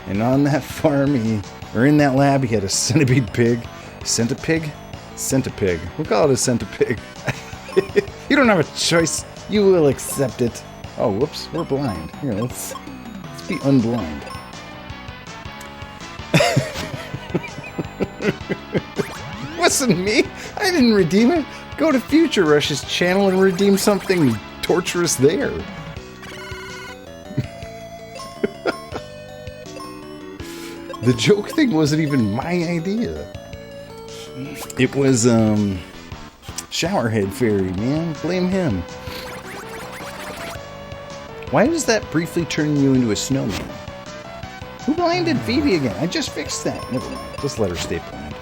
And on that farm, in that lab, he had a centipede pig. Centipig? Centipig. We'll call it a centipig. You don't have a choice. You will accept it. Oh, whoops. We're blind. Here, let's be unblind. Wasn't me. I didn't redeem it. Go to Future Rush's channel and redeem something torturous there. The joke thing wasn't even my idea. It was, Showerhead Fairy, man. Blame him. Why does that briefly turn you into a snowman? Who blinded Phoebe again? I just fixed that. Never mind. Just let her stay blind.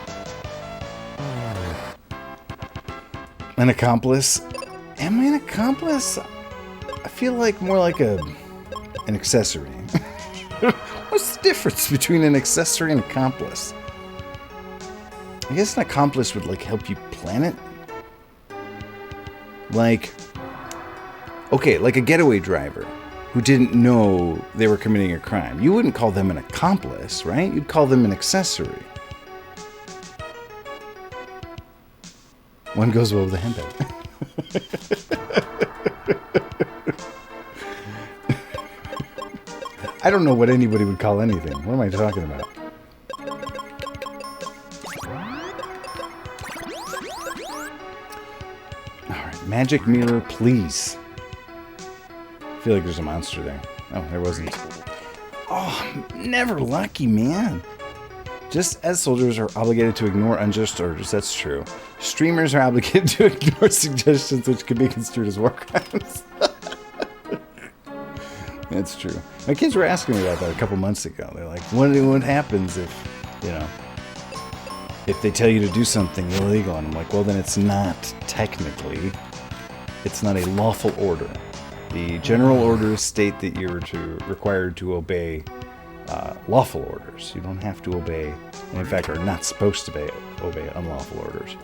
An accomplice? Am I an accomplice? I feel like more like an accessory. What's the difference between an accessory and accomplice? I guess an accomplice would, like, help you plan it. Like, okay, like a getaway driver who didn't know they were committing a crime. You wouldn't call them an accomplice, right? You'd call them an accessory. One goes well with a handbag. I don't know what anybody would call anything. What am I talking about? Alright, magic mirror, please. I feel like there's a monster there. Oh, there wasn't. Oh, never lucky, man. Just as soldiers are obligated to ignore unjust orders, that's true. Streamers are obligated to ignore suggestions which could be construed as war crimes. That's true. My kids were asking me about that a couple months ago. They're like, what happens if, if they tell you to do something illegal? And I'm like, well, then it's not technically, it's not a lawful order. The general orders state that you're required to obey lawful orders. You don't have to obey, and in fact, are not supposed to obey unlawful orders.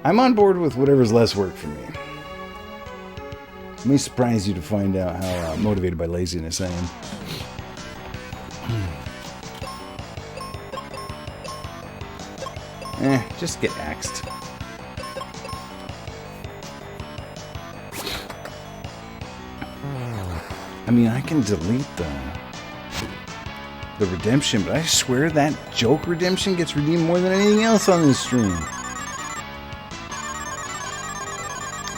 I'm on board with whatever's less work for me. Let me surprise you to find out how motivated by laziness I am. Just get axed. I mean, I can delete the redemption, but I swear that joke redemption gets redeemed more than anything else on this stream.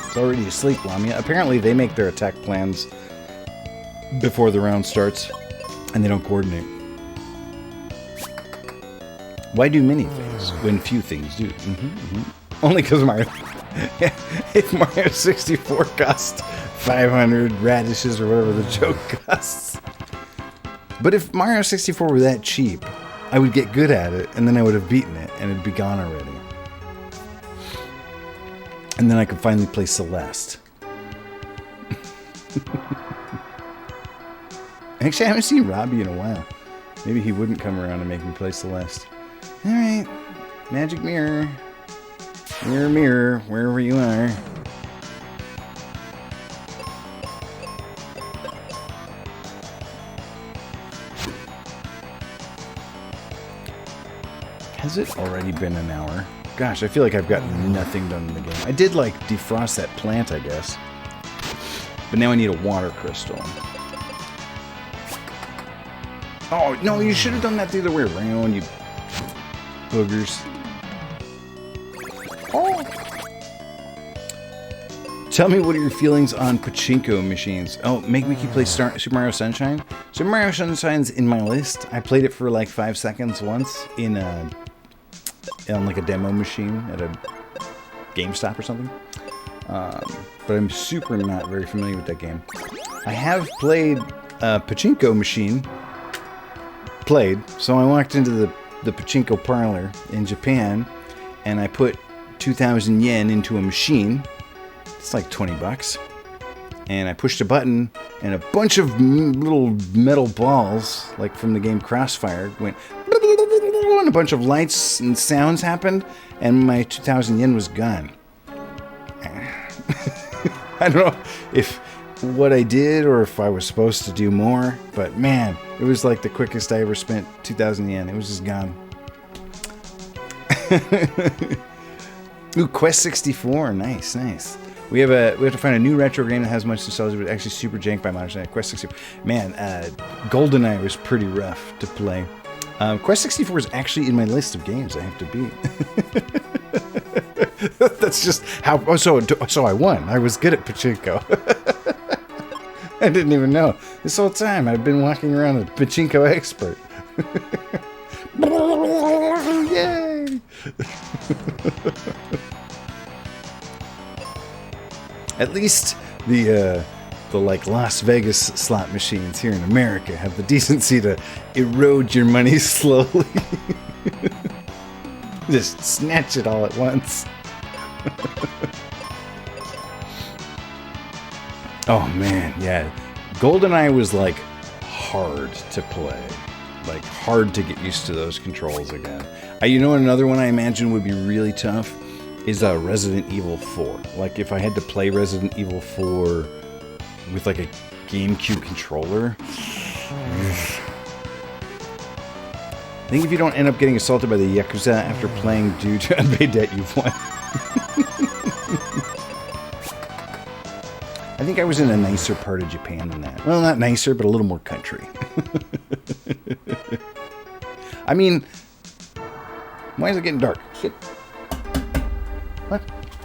It's already asleep, Lamia. Apparently, they make their attack plans before the round starts, and they don't coordinate. Why do many things when few things do? Only because Mario... if Mario 64 cost 500 radishes or whatever the joke costs. But if Mario 64 were that cheap, I would get good at it, and then I would have beaten it, and it'd be gone already. And then I could finally play Celeste. Actually, I haven't seen Robbie in a while. Maybe he wouldn't come around and make me play Celeste. Alright. Magic mirror. Mirror, mirror, wherever you are. Has it already been an hour? Gosh, I feel like I've got nothing done in the game. I did, like, defrost that plant, I guess. But now I need a water crystal. Oh, no, you should have done that the other way around, you boogers. Oh. Tell me what are your feelings on pachinko machines. Oh, make me keep play Super Mario Sunshine? Super Mario Sunshine's in my list. I played it for like 5 seconds once on like a demo machine at a GameStop or something. But but I'm super not very familiar with that game. I have played Pachinko Machine. So I walked into the Pachinko parlor in Japan, and I put 2,000 yen into a machine. It's like 20 bucks. And I pushed a button, and a bunch of little metal balls, like from the game Crossfire, went, and a bunch of lights and sounds happened, and my 2,000 yen was gone. I don't know if what I did or if I was supposed to do more, but man, it was like the quickest I ever spent 2,000 yen. It was just gone. Ooh, Quest 64, nice. We have to find a new retro game that has much nostalgia, but actually super jank by modern standards. Quest 64, man, GoldenEye was pretty rough to play. Quest 64 is actually in my list of games I have to beat. That's just how. Oh, so I won. I was good at Pachinko. I didn't even know. This whole time I've been walking around a Pachinko expert. Yay! At least the like Las Vegas slot machines here in America have the decency to erode your money slowly. Just snatch it all at once. Oh man, yeah. GoldenEye was like hard to play. Like hard to get used to those controls again. You know, another one I imagine would be really tough is Resident Evil 4. Like if I had to play Resident Evil 4 with like a GameCube controller. I think if you don't end up getting assaulted by the Yakuza after playing due to unpaid debt, you've won. I think I was in a nicer part of Japan than that. Well, not nicer, but a little more country. I mean, why is it getting dark? Shit. What?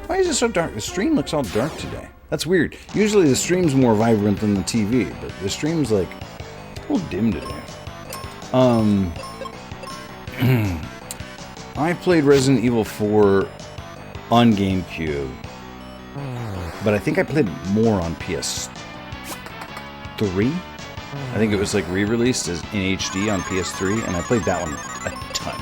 Why is it so dark? The stream looks all dark today. That's weird. Usually the stream's more vibrant than the TV, but the stream's like a little dim today. I played Resident Evil 4 on GameCube, but I think I played more on PS3. I think it was like re-released as in HD on PS3, and I played that one a ton.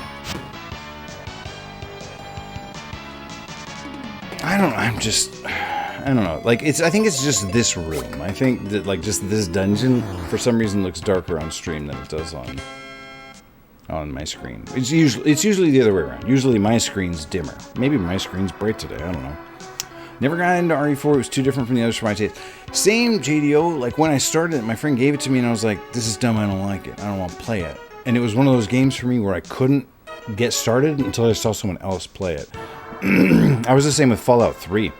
I don't know. Like I think it's just this room. I think that like just this dungeon for some reason looks darker on stream than it does on my screen. It's usually the other way around. Usually my screen's dimmer. Maybe my screen's bright today. I don't know. Never got into RE4. It was too different from the others for my taste. Same JDO. Like when I started it, my friend gave it to me and I was like, this is dumb. I don't like it. I don't want to play it. And it was one of those games for me where I couldn't get started until I saw someone else play it. I was the same with Fallout 3.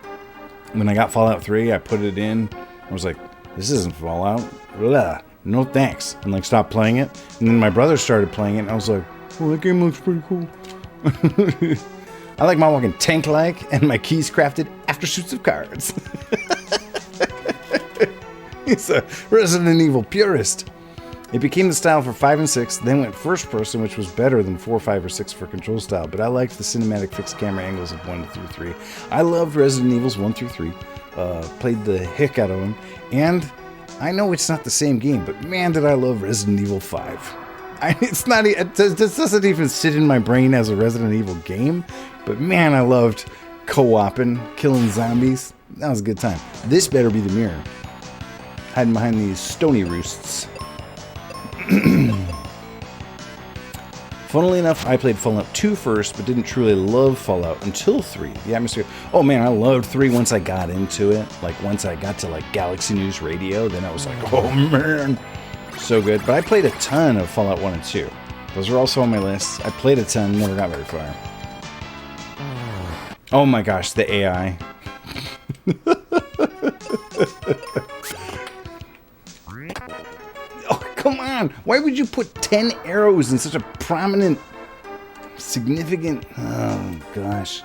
When I got Fallout 3, I put it in. I was like, this isn't Fallout. Blah. No thanks. And like stopped playing it. And then my brother started playing it and I was like, oh, that game looks pretty cool. I like my walking tank-like and my keys crafted after suits of cards. He's a Resident Evil purist. It became the style for 5 and 6, then went first person, which was better than 4, 5, or 6 for control style, but I liked the cinematic fixed camera angles of 1 through 3. I loved Resident Evils 1 through 3, played the heck out of them, and I know it's not the same game, but man did I love Resident Evil 5. This doesn't even sit in my brain as a Resident Evil game, but man, I loved co-oping, killing zombies. That was a good time. This better be the mirror. Hiding behind these stony roosts. Funnily enough, I played Fallout 2 first, but didn't truly love Fallout until 3. The atmosphere. Oh man, I loved 3 once I got into it. Like once I got to like Galaxy News Radio, then I was like, oh man, so good. But I played a ton of Fallout 1 and 2. Those are also on my list. I played a ton, never got very far. Oh my gosh, the AI. Come on! Why would you put 10 arrows in such a prominent, significant... Oh, gosh.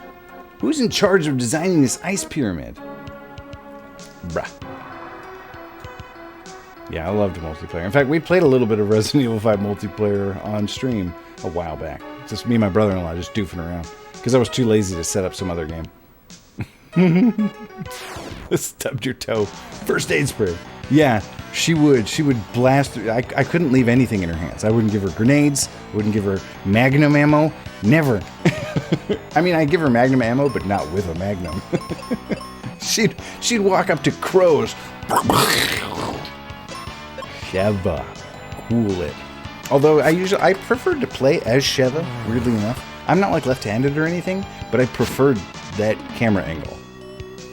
Who's in charge of designing this ice pyramid? Bruh. Yeah, I loved multiplayer. In fact, we played a little bit of Resident Evil 5 multiplayer on stream a while back. Just me and my brother-in-law just doofing around. Because I was too lazy to set up some other game. Stubbed your toe. First aid spray. Yeah, she would. She would blast. I couldn't leave anything in her hands. I wouldn't give her grenades. Wouldn't give her magnum ammo. Never. I mean, I'd give her magnum ammo, but not with a magnum. She'd walk up to crows. Sheva. Cool it. Although I preferred to play as Sheva, weirdly enough. I'm not like left-handed or anything, but I preferred that camera angle.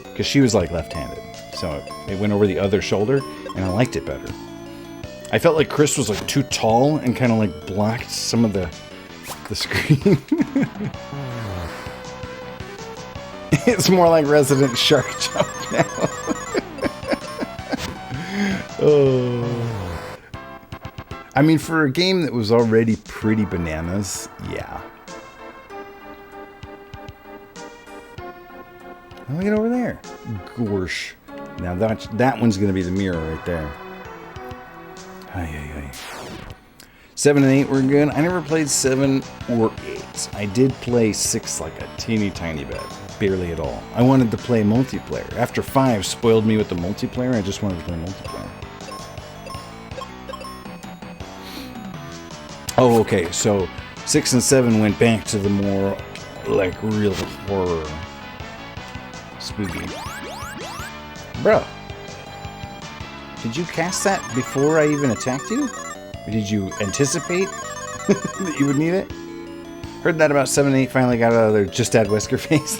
Because she was like left-handed. So it went over the other shoulder, and I liked it better. I felt like Chris was like too tall and kind of like blocked some of the screen. It's more like Resident Shark Jump now. Oh. I mean, for a game that was already pretty bananas, yeah. Oh, look at over there. Gorsh. Now that one's going to be the mirror right there. Ay. 7 and 8 were good. I never played 7 or 8. I did play 6 like a teeny tiny bit. Barely at all. I wanted to play multiplayer. After 5 spoiled me with the multiplayer, I just wanted to play multiplayer. Oh, okay. So 6 and 7 went back to the more like real horror. Spooky. Bro. Did you cast that before I even attacked you? Or did you anticipate that you would need it? Heard that about 7 and 8 finally got out of their just add Wesker face.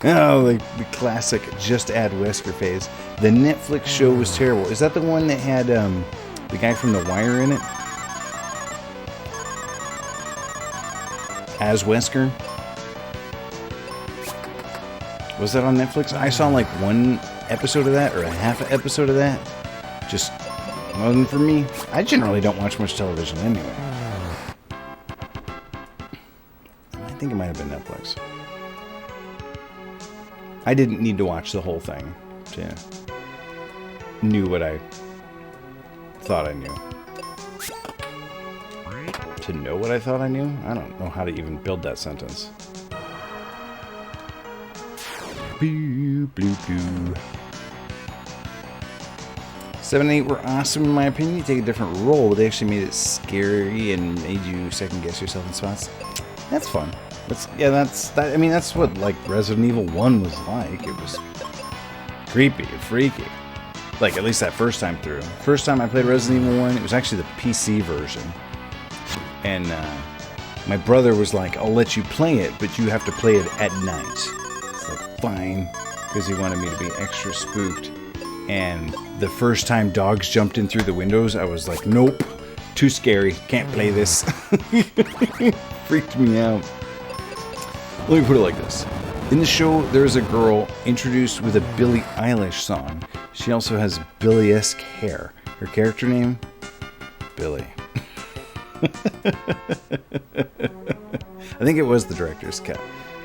Oh, the classic just add Wesker phase. The Netflix show was terrible. Is that the one that had the guy from The Wire in it? As Wesker? Was that on Netflix? I saw like 1 episode of that, or a half an episode of that. Just wasn't for me. I generally don't watch much television anyway. I think it might have been Netflix. I didn't need to watch the whole thing to knew what I thought I knew. To know what I thought I knew? I don't know how to even build that sentence. Boo, blue, blue. 7 and 8 were awesome in my opinion. You take a different role, but they actually made it scary and made you second guess yourself in spots. That's fun. I mean, that's what like Resident Evil 1 was like. It was creepy and freaky. Like at least that first time through. First time I played Resident Evil 1, it was actually the PC version. And my brother was like, "I'll let you play it, but you have to play it at night." It's like, fine, because he wanted me to be extra spooked. And the first time dogs jumped in through the windows, I was like, nope, too scary, can't play this. Freaked me out. Let me put it like this. In the show, there's a girl introduced with a Billie Eilish song. She also has Billie-esque hair. Her character name? Billie. I think it was the director's cut.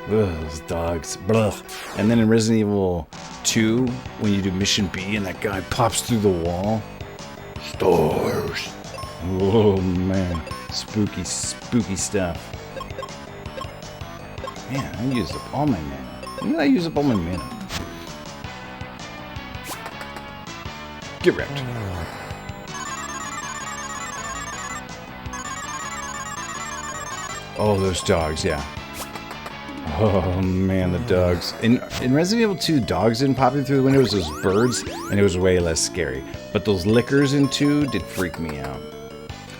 Ugh, those dogs. Blah. And then in Resident Evil 2, when you do Mission B and that guy pops through the wall. Stars. Oh, man. Spooky, spooky stuff. Man, I used up all my mana. When did I use up all my mana? Get wrecked. Oh, those dogs, yeah. Oh man, the dogs. In Resident Evil 2, dogs didn't pop in through the windows, those birds, and it was way less scary. But those lickers in 2 did freak me out.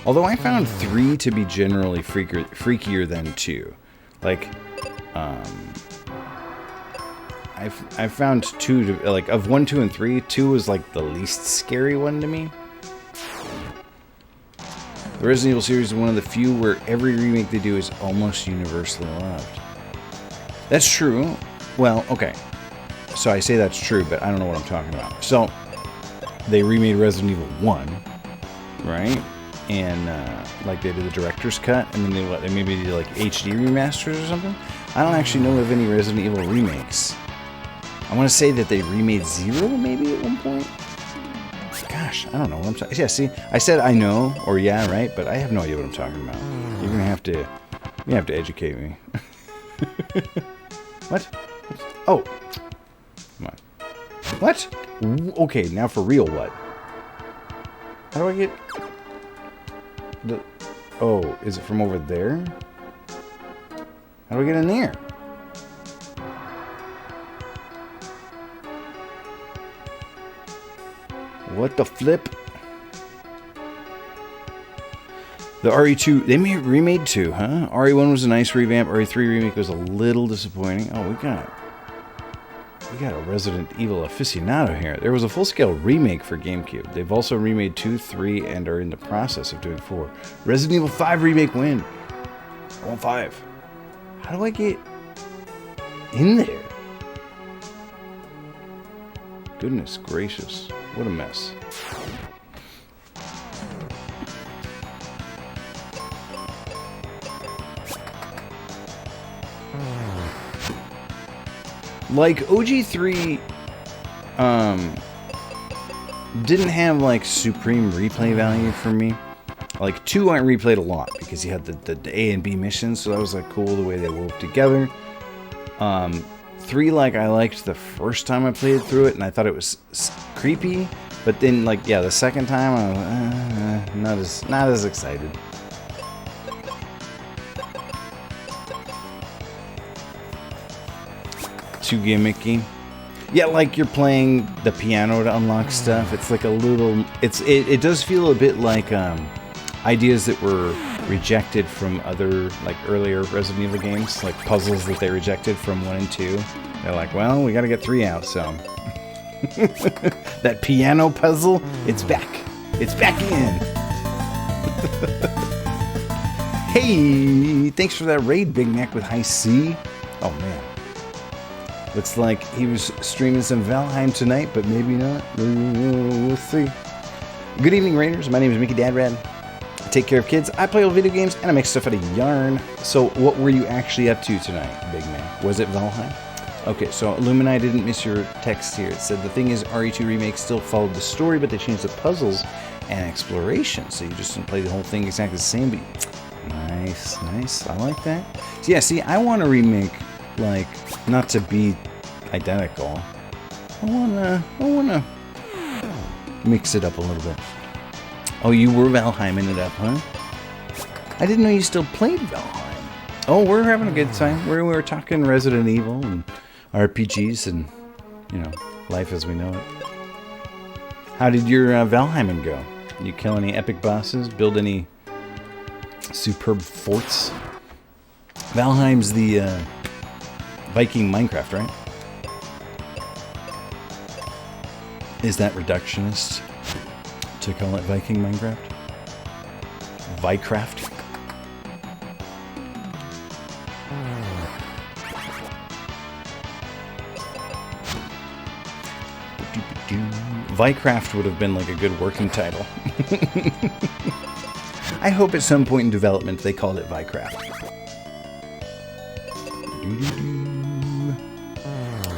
Although I found 3 to be generally freakier than 2. Like, I found 2 to, like, of 1, 2, and 3, 2 was like the least scary one to me. The Resident Evil series is one of the few where every remake they do is almost universally loved. That's true. Well, okay. So I say that's true, but I don't know what I'm talking about. So, they remade Resident Evil 1, right? And, like, they did the director's cut, and then they maybe did, like, HD remasters or something? I don't actually know of any Resident Evil remakes. I want to say that they remade 0, maybe, at one point? Gosh, I don't know what I'm talking. Yeah, see, I said I know, or yeah, right, but I have no idea what I'm talking about. You're gonna have to educate me. What? Oh. Come on. What? Okay, now for real, what? How do I get... the... Oh, is it from over there? How do I get in there? What the flip? The RE2, they remade 2, huh? RE1 was a nice revamp. RE3 remake was a little disappointing. Oh, we got a Resident Evil aficionado here. There was a full-scale remake for GameCube. They've also remade 2, 3, and are in the process of doing 4. Resident Evil 5 remake win. I want 5. How do I get in there? Goodness gracious. What a mess. Like, OG3 didn't have, like, supreme replay value for me. Like, 2 I replayed a lot because you had the A and B missions, so that was, like, cool the way they wove together. 3, like, I liked the first time I played through it, and I thought it was creepy. But then, like, yeah, the second time, I was not as excited. Too gimmicky. Yeah, like you're playing the piano to unlock stuff. It's like a little... It does feel a bit like ideas that were rejected from other, like, earlier Resident Evil games. Like puzzles that they rejected from 1 and 2. They're like, well, we gotta get 3 out, so... That piano puzzle, it's back. It's back in. Hey, thanks for that raid, Big Mac with High C. Oh, man. Looks like he was streaming some Valheim tonight, but maybe not. We'll see. Good evening, Raiders. My name is Mickey Dadrad. I take care of kids. I play old video games, and I make stuff out of yarn. So what were you actually up to tonight, Big Mac? Was it Valheim? Okay, so Illumini didn't miss your text here. It said the thing is RE2 Remake still followed the story, but they changed the puzzles and exploration. So you just didn't play the whole thing exactly the same, but nice, nice. I like that. So yeah, see, I want to remake, like, not to be identical. I wanna mix it up a little bit. Oh, you were Valheiming it up, huh? I didn't know you still played Valheim. Oh, we're having a good time. We were talking Resident Evil and RPGs and, you know, life as we know it. How did your Valheiming go? You kill any epic bosses? Build any superb forts? Valheim's the Viking Minecraft, right? Is that reductionist to call it Viking Minecraft? Vicraft? Vicraft would have been like a good working title. I hope at some point in development they called it Vicraft.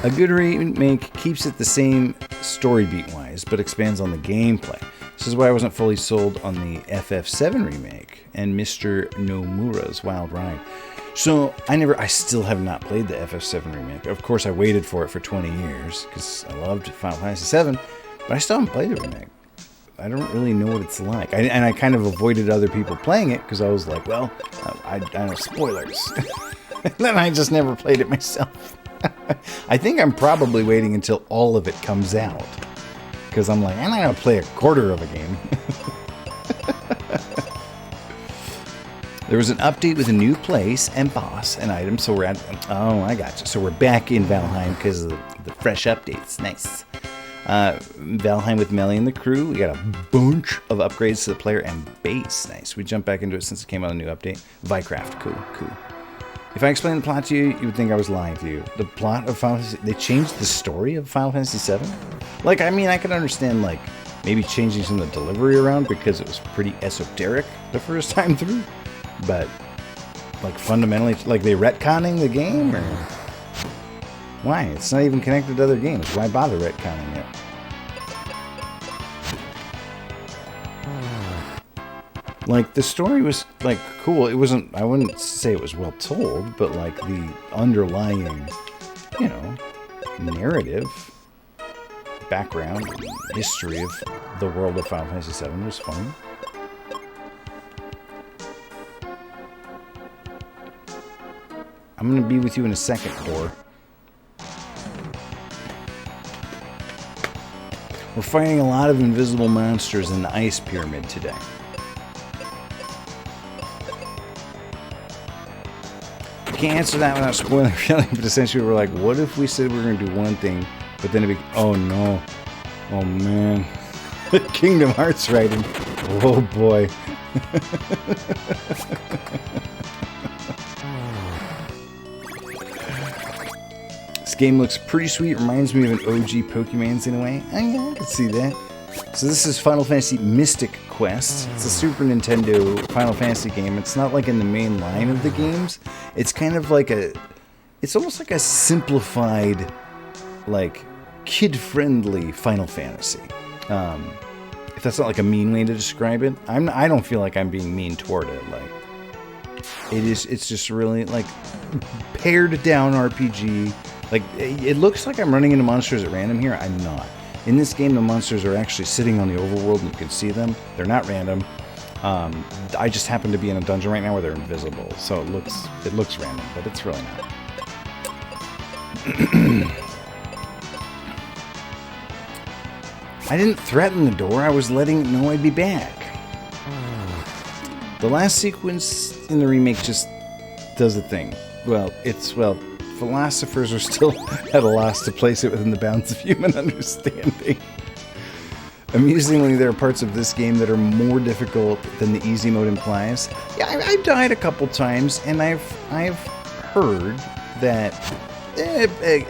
A good remake keeps it the same story beat-wise, but expands on the gameplay. This is why I wasn't fully sold on the FF7 remake and Mr. Nomura's Wild Ride. So I still have not played the FF7 remake. Of course, I waited for it for 20 years because I loved Final Fantasy VII, but I still haven't played the remake. I don't really know what it's like. And I kind of avoided other people playing it because I was like, well, I know spoilers. And then I just never played it myself. I think I'm probably waiting until all of it comes out. Because I'm like, I'm not going to play a quarter of a game. There was an update with a new place and boss and items. So we're at... Oh, I got you. So we're back in Valheim because of the fresh updates. Nice. Valheim with Melly and the crew. We got a bunch of upgrades to the player and base. Nice. We jumped back into it since it came out a new update. Vicraft. Cool. Cool. If I explained the plot to you, you would think I was lying to you. The plot of Final Fantasy... They changed the story of Final Fantasy VII? Like, I mean, I can understand, like, maybe changing some of the delivery around because it was pretty esoteric the first time through. But, like, fundamentally, like, they retconning the game? Or why? It's not even connected to other games. Why bother retconning it? Like, the story was, like, cool. It wasn't, I wouldn't say it was well told, but, like, the underlying, you know, narrative, background, history of the world of Final Fantasy VII was fun. I'm gonna be with you in a second, Door. We're fighting a lot of invisible monsters in the ice pyramid today. I can't answer that without spoiling everything, but essentially we're like, what if we said we were going to do one thing, but then it'd be, oh no, oh man, Kingdom Hearts writing, oh boy. This game looks pretty sweet, reminds me of an OG Pokemon's in a way. Oh yeah, I can see that. So this is Final Fantasy Mystic Quest. It's a Super Nintendo Final Fantasy game. It's not like in the main line of the games. It's kind of like it's almost like a simplified, like, kid-friendly Final Fantasy. If that's not like a mean way to describe it. I don't feel like I'm being mean toward it. Like, it's just really, like, pared down RPG. Like, it looks like I'm running into monsters at random here. I'm not. In this game, the monsters are actually sitting on the overworld and you can see them. They're not random. I just happen to be in a dungeon right now where they're invisible, so it looks random, but it's really not. I didn't threaten the door. I was letting it know I'd be back. The last sequence in the remake just does a thing. Philosophers are still at a loss to place it within the bounds of human understanding. Amusingly, there are parts of this game that are more difficult than the easy mode implies. Yeah, I've died a couple times, and I've heard that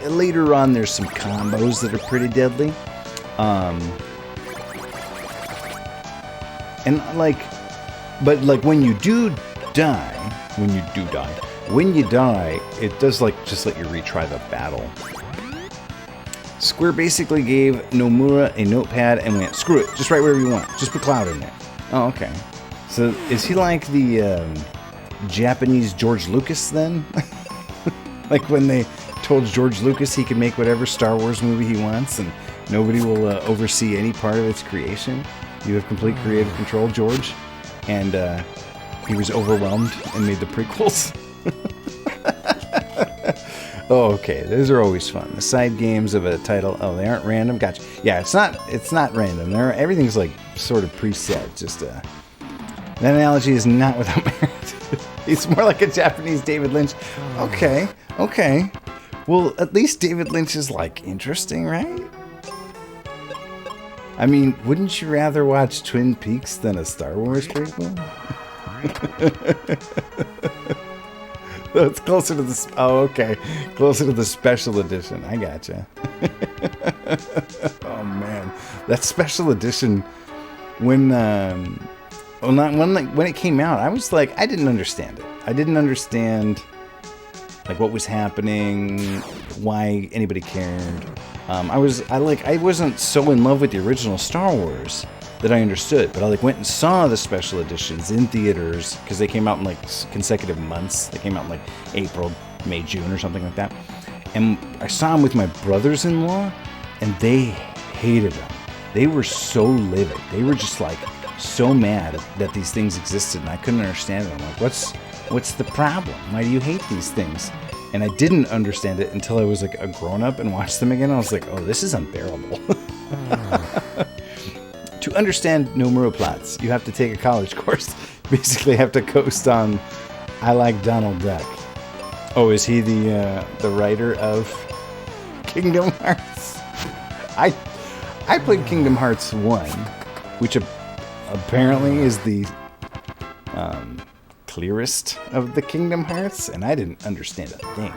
later on there's some combos that are pretty deadly. But when you die, it does just let you retry the battle. Square basically gave Nomura a notepad and went, screw it, just write whatever you want. Just put Cloud in there. Oh, okay. So is he like the Japanese George Lucas then? Like when they told George Lucas he could make whatever Star Wars movie he wants and nobody will oversee any part of its creation? You have complete creative control, George. And he was overwhelmed and made the prequels. Oh, okay. Those are always fun. The side games of a title. Oh, they aren't random. Gotcha. Yeah, it's not random. Everything's like sort of preset. Just that analogy is not without merit. It's more like a Japanese David Lynch. Okay. Well, at least David Lynch is like interesting, right? I mean, wouldn't you rather watch Twin Peaks than a Star Wars prequel? It's closer to the... Oh, okay. Closer to the special edition. I gotcha. Oh, man. That special edition, when it came out, I was like, I didn't understand it. I didn't understand, like, what was happening, why anybody cared. I wasn't so in love with the original Star Wars that I understood, but I went and saw the special editions in theaters because they came out in consecutive months. They came out in April, May, June, or something like that. And I saw them with my brothers-in-law, and they hated them. They were so livid. They were just so mad that these things existed, and I couldn't understand it. I'm like, what's the problem? Why do you hate these things? And I didn't understand it until I was a grown-up and watched them again. I was like, oh, this is unbearable. To understand Nomura plots, you have to take a college course. Basically, have to coast on I Like Donald Duck. Oh, is he the writer of Kingdom Hearts? I played Kingdom Hearts 1, which apparently is the clearest of the Kingdom Hearts, and I didn't understand a thing.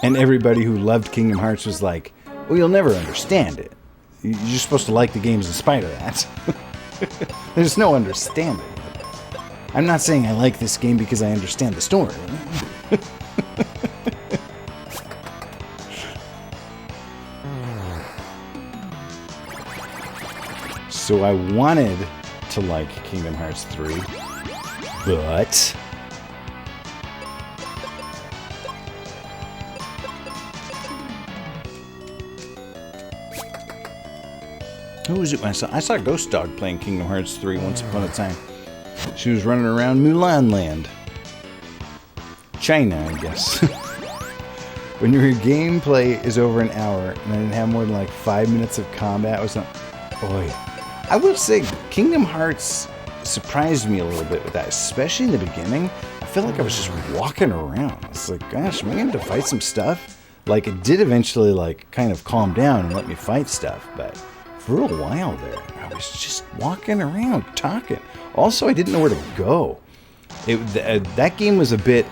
And everybody who loved Kingdom Hearts was like, well, you'll never understand it. You're supposed to like the games in spite of that. There's no understanding. I'm not saying I like this game because I understand the story. So I wanted to like Kingdom Hearts 3, but Who was it? I saw Ghost Dog playing Kingdom Hearts 3 once upon a time. She was running around Mulan Land. China, I guess. When your gameplay is over an hour and I didn't have more than like 5 minutes of combat, was not. Boy, I will say Kingdom Hearts surprised me a little bit with that, especially in the beginning. I felt like I was just walking around. It's like, gosh, am I going to fight some stuff? Like, it did eventually, like, kind of calm down and let me fight stuff, but for a while there, I was just walking around, talking. Also, I didn't know where to go. That game was a bit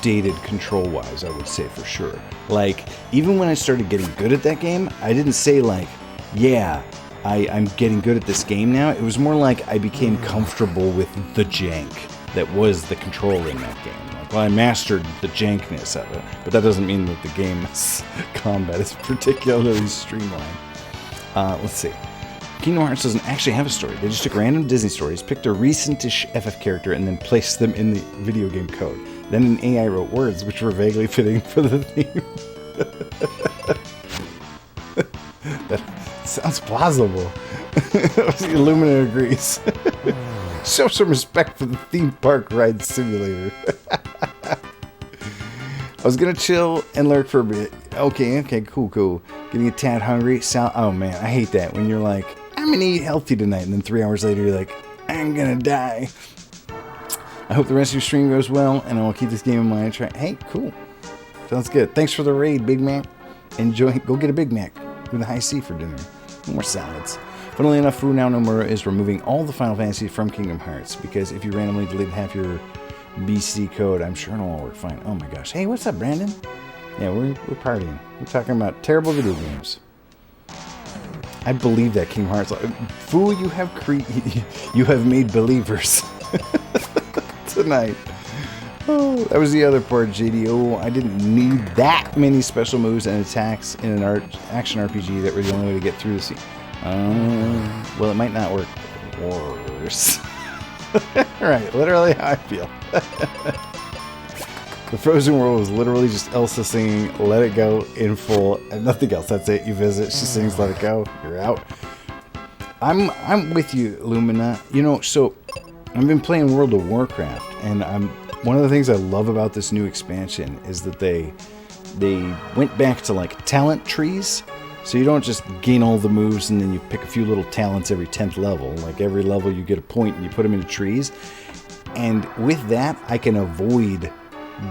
dated control-wise, I would say, for sure. Like, even when I started getting good at that game, I didn't say, like, yeah, I'm getting good at this game now. It was more like I became comfortable with the jank that was the control in that game. Like, well, I mastered the jankness of it, but that doesn't mean that the game's combat is particularly streamlined. Let's see. Kingdom Hearts doesn't actually have a story. They just took random Disney stories, picked a recent-ish FF character, and then placed them in the video game code. Then an AI wrote words which were vaguely fitting for the theme. That sounds plausible. Illumina agrees. Show some respect for the theme park ride simulator. I was gonna chill and lurk for a bit. Okay, cool. Getting a tad hungry. Oh man, I hate that when you're like, I'm gonna eat healthy tonight, and then 3 hours later you're like, I'm gonna die. I hope the rest of your stream goes well, and I will keep this game in mind. Hey, cool. Sounds good. Thanks for the raid, Big Mac. Enjoy. Go get a Big Mac with a high C for dinner. No more salads. Funnily enough, Fu Now No Mura is removing all the Final Fantasy from Kingdom Hearts, because if you randomly delete half your BC code, I'm sure it'll all work fine. Oh my gosh. Hey, what's up, Brandon? Yeah, we're partying. We're talking about terrible video games. I believe that Kingdom Hearts. Fu, you have made believers tonight. Oh, that was the other part, JD. I didn't need that many special moves and attacks in an action RPG that were the only way to get through the scene. Well, it might not work worse. Right, literally how I feel. The Frozen World was literally just Elsa singing Let It Go in full and nothing else. That's it. You visit, she sings Let It Go, you're out. I'm with you, Lumina. You know, so I've been playing World of Warcraft, and one of the things I love about this new expansion is that they went back to like talent trees. So you don't just gain all the moves and then you pick a few little talents every 10th level. Like every level you get a point and you put them into trees. And with that, I can avoid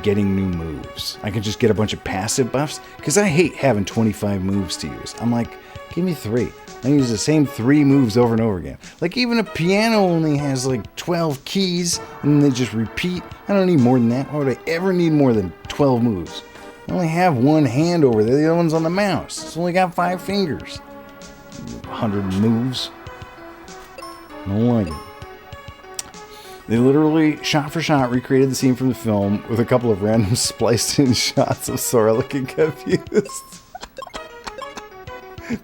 getting new moves. I can just get a bunch of passive buffs, because I hate having 25 moves to use. I'm like, give me 3. I can use the same 3 moves over and over again. Like even a piano only has like 12 keys and they just repeat. I don't need more than that. Why would I ever need more than 12 moves? I only have one hand over there. The other one's on the mouse. It's only got 5 fingers. 100 moves. I don't like it. They literally, shot for shot, recreated the scene from the film with a couple of random spliced in shots of Sora looking confused.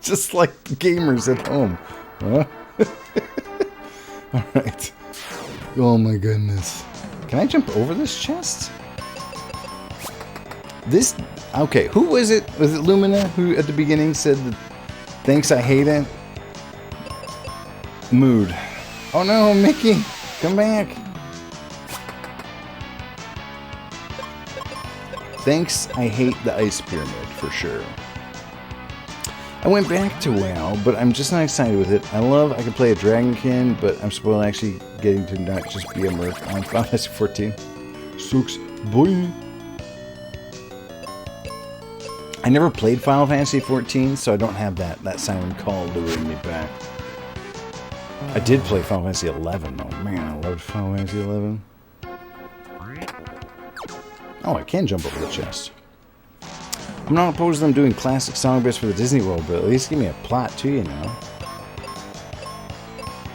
Just like gamers at home. Huh? Alright. Oh my goodness. Can I jump over this chest? Okay, who was it? Was it Lumina who at the beginning said that, thanks, I hate it? Mood. Oh no, Mickey, come back. Thanks, I hate the ice pyramid, for sure. I went back to WoW, but I'm just not excited with it. I can play a Dragonkin, but I'm spoiled actually getting to not just be a merc on Final Fantasy 14. Sucks, boy. I never played Final Fantasy 14, so I don't have that siren call luring me back. I did play Final Fantasy 11, though. Man, I loved Final Fantasy 11. Oh, I can jump over the chest. I'm not opposed to them doing classic songbits for the Disney World, but at least give me a plot too, you know.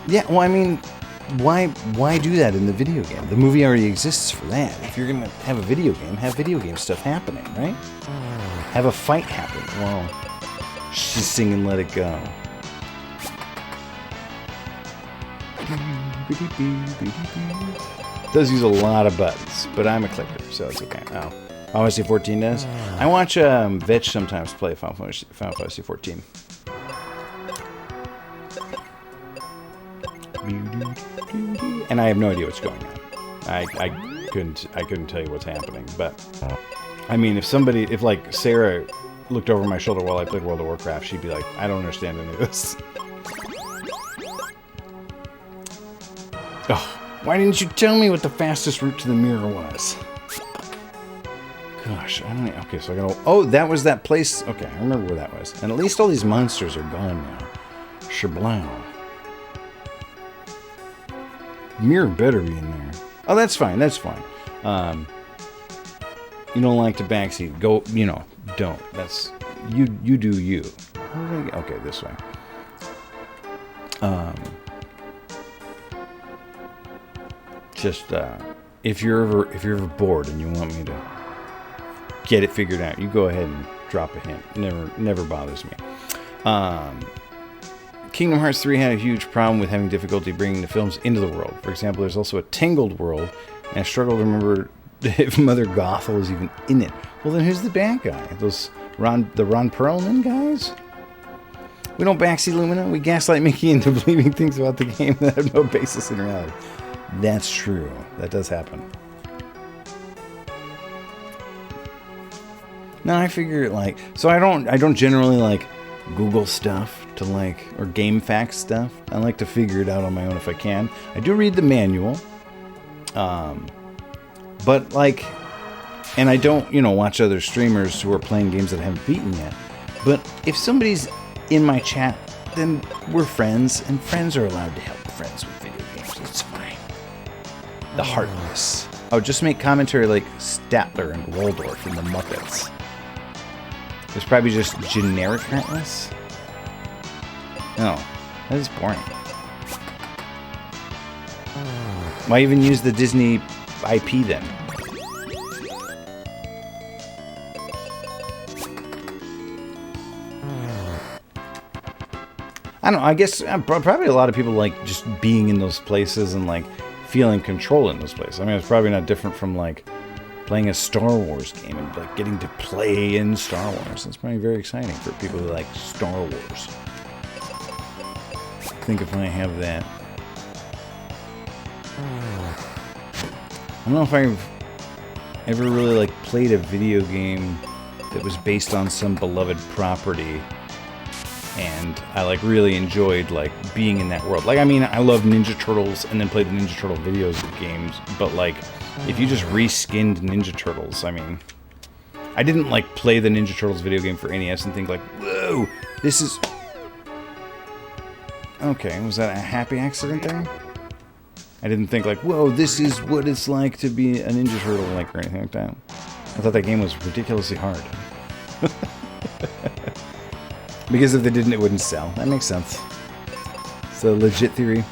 Yeah, well, I mean, why do that in the video game? The movie already exists for that. If you're gonna have a video game, have video game stuff happening, right? Have a fight happen. Well, she's singing Let It Go. Does use a lot of buttons, but I'm a clicker, so it's okay. Oh, Final Fantasy 14 does. I watch Vetch sometimes play Final Fantasy 14. and I have no idea what's going on. I couldn't tell you what's happening. But I mean, if like Sarah looked over my shoulder while I played World of Warcraft, she'd be like, I don't understand any of this. Oh, why didn't you tell me what the fastest route to the mirror was? Gosh, I don't know. Okay, so I gotta... Oh, that was that place. Okay, I remember where that was. And at least all these monsters are gone now. Shablow. Mirror better be in there. Oh, that's fine. That's fine. You don't like to backseat. Go, you know, don't. That's... You do you. Okay, this way. Just, if you're ever bored and you want me to get it figured out, you go ahead and drop a hint. Never bothers me. Kingdom Hearts 3 had a huge problem with having difficulty bringing the films into the world. For example, there's also a Tangled world, and I struggle to remember if Mother Gothel is even in it. Well, then who's the bad guy? The Ron Perlman guys? We don't backseat Lumina. We gaslight Mickey into believing things about the game that have no basis in reality. That's true. That does happen. No, I figure like, so I don't generally like Google stuff to like, or game facts stuff. I like to figure it out on my own if I can. I do read the manual. But like, and I don't, watch other streamers who are playing games that I haven't beaten yet. But if somebody's in my chat, then we're friends, and friends are allowed to help friends with video games. It's fine. The Heartless. Oh, just make commentary like Statler and Waldorf in the Muppets. It's probably just generic Heartless. No, that is boring. Why even use the Disney IP then? I don't know, I guess probably a lot of people like just being in those places and like feeling control in those places. I mean, it's probably not different from like playing a Star Wars game and like getting to play in Star Wars. It's probably very exciting for people who like Star Wars. I think if I have that. I don't know if I've ever really like played a video game that was based on some beloved property. And I like really enjoyed like being in that world. Like, I mean, I love Ninja Turtles and then played the Ninja Turtle videos games. But like, if you just reskinned Ninja Turtles, I mean, I didn't like play the Ninja Turtles video game for NES and think like, whoa, this is... Okay, was that a happy accident there? I didn't think like, whoa, this is what it's like to be a Ninja Turtle, like, or anything like that. I thought that game was ridiculously hard. Because if they didn't, it wouldn't sell. That makes sense. It's a legit theory.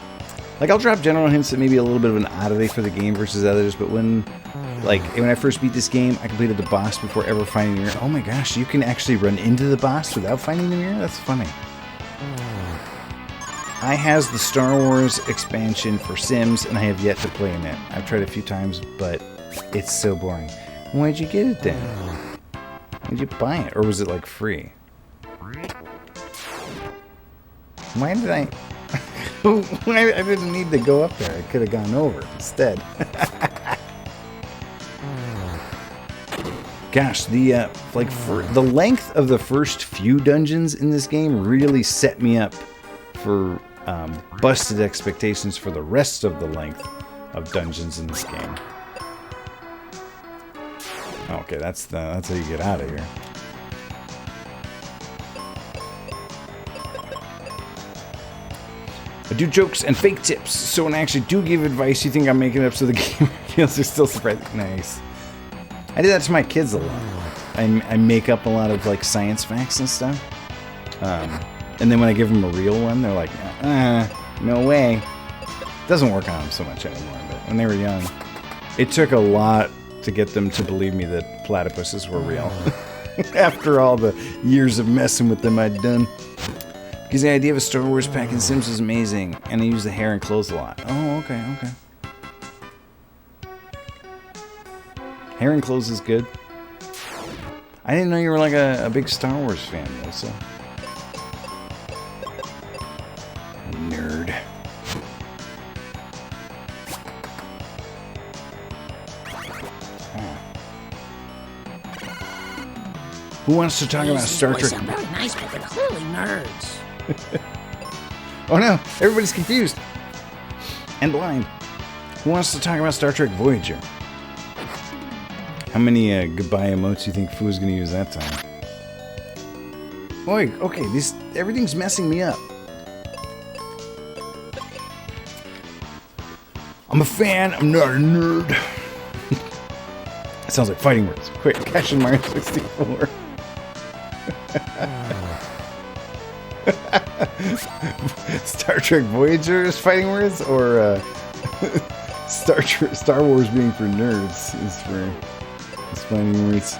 Like, I'll drop general hints that may be a little bit of an oddity for the game versus others, but when I first beat this game, I completed the boss before ever finding the mirror. Oh my gosh, you can actually run into the boss without finding the mirror? That's funny. I has the Star Wars expansion for Sims, and I have yet to play in it. I've tried a few times, but it's so boring. Why'd you get it then? Why'd you buy it? Or was it, like, free? Why did I... I didn't need to go up there. I could have gone over instead. Gosh, the the length of the first few dungeons in this game really set me up for busted expectations for the rest of the length of dungeons in this game. Okay, that's how you get out of here. I do jokes and fake tips, so when I actually do give advice, you think I'm making it up so the game feels are still surprising. Nice. I do that to my kids a lot. I make up a lot of like science facts and stuff. And then when I give them a real one, they're like, no way. It doesn't work on them so much anymore, but when they were young, it took a lot to get them to believe me that platypuses were real. After all the years of messing with them I'd done. Because the idea of a Star Wars pack in Sims is amazing, and I use the hair and clothes a lot. Oh, okay. Hair and clothes is good. I didn't know you were like a big Star Wars fan, Melissa. Nerd. Who wants to talk about These Star boys Trek? sound very nice, but they're clearly nerds. Oh no, everybody's confused. And blind. Who wants to talk about Star Trek Voyager? How many goodbye emotes do you think Foo's gonna use that time? Boy, okay, everything's messing me up. I'm a fan, I'm not a nerd. That sounds like fighting words. Quick, Cash and Mario 64. Star Trek Voyager is fighting words, or Star Wars being for nerds is fighting words.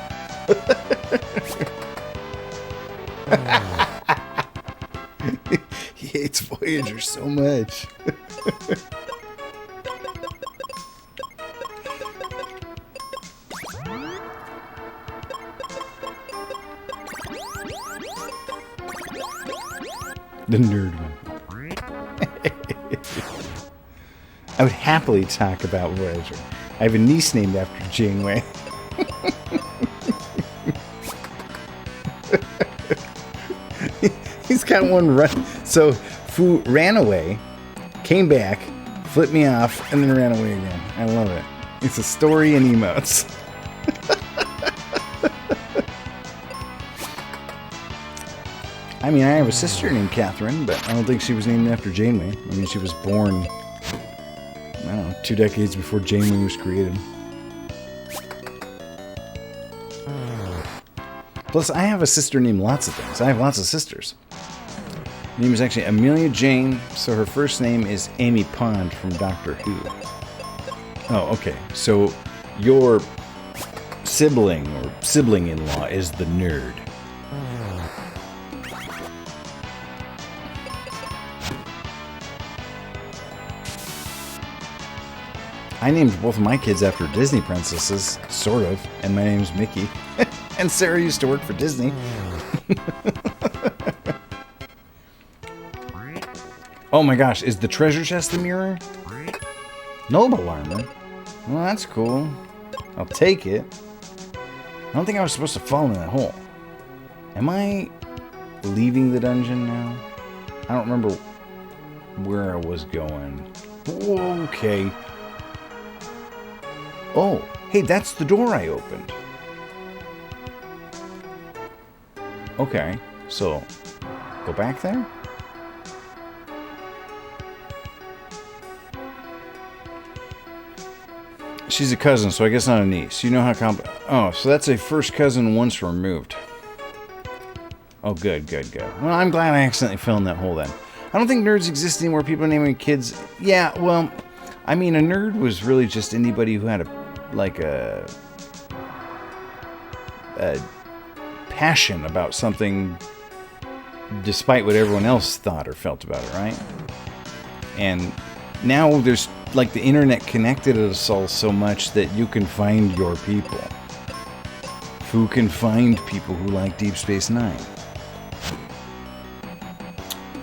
He hates Voyager so much. The nerd one. I would happily talk about Voyager. I have a niece named after Janeway. He's got one run. So Fu ran away, came back, flipped me off, and then ran away again. I love it. It's a story in emotes. I mean, I have a sister named Catherine, but I don't think she was named after Janeway. I mean, she was born, I don't know, 2 decades before Janeway was created. Plus, I have a sister named lots of things. I have lots of sisters. Her name is actually Amelia Jane, so her first name is Amy Pond from Doctor Who. Oh, okay. So your sibling or sibling-in-law is the nerd. I named both of my kids after Disney princesses, sort of, and my name's Mickey. And Sarah used to work for Disney. Oh my gosh, is the treasure chest the mirror? Noble armor? Well, that's cool. I'll take it. I don't think I was supposed to fall in that hole. Am I leaving the dungeon now? I don't remember where I was going. Okay. Oh, hey, that's the door I opened. Okay, so go back there? She's a cousin, so I guess not a niece. You know how oh, so that's a first cousin once removed. Oh, good, good, good. Well, I'm glad I accidentally fell in that hole then. I don't think nerds exist anymore. People naming kids... Yeah, well, I mean, a nerd was really just anybody who had a passion about something despite what everyone else thought or felt about it, right? And now there's like the internet connected us all so much that you can find your people. Who can find people who like Deep Space Nine?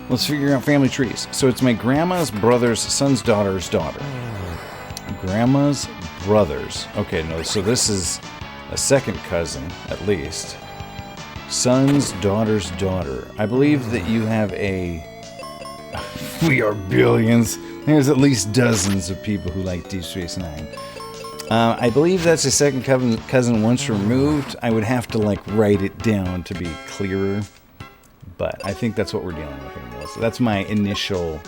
Let's figure out family trees. So it's my grandma's brother's son's daughter's daughter. Grandma's brothers. Okay, no, so this is a second cousin, at least. Son's daughter's daughter. I believe that you have a... We are billions. There's at least dozens of people who like Deep Space Nine. I believe that's a second cousin once removed. I would have to, like, write it down to be clearer. But I think that's what we're dealing with here, Melissa. That's my initial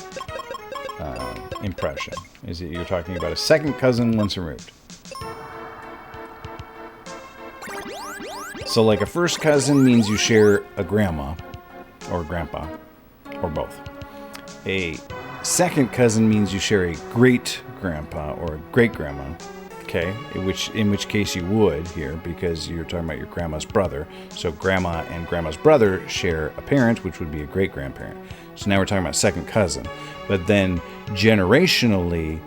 impression, is that you're talking about a second cousin once removed. So, like, a first cousin means you share a grandma, or grandpa, or both. A second cousin means you share a great-grandpa or a great-grandma, okay? In which case you would here, because you're talking about your grandma's brother. So grandma and grandma's brother share a parent, which would be a great-grandparent. So now we're talking about second cousin. But then generationally,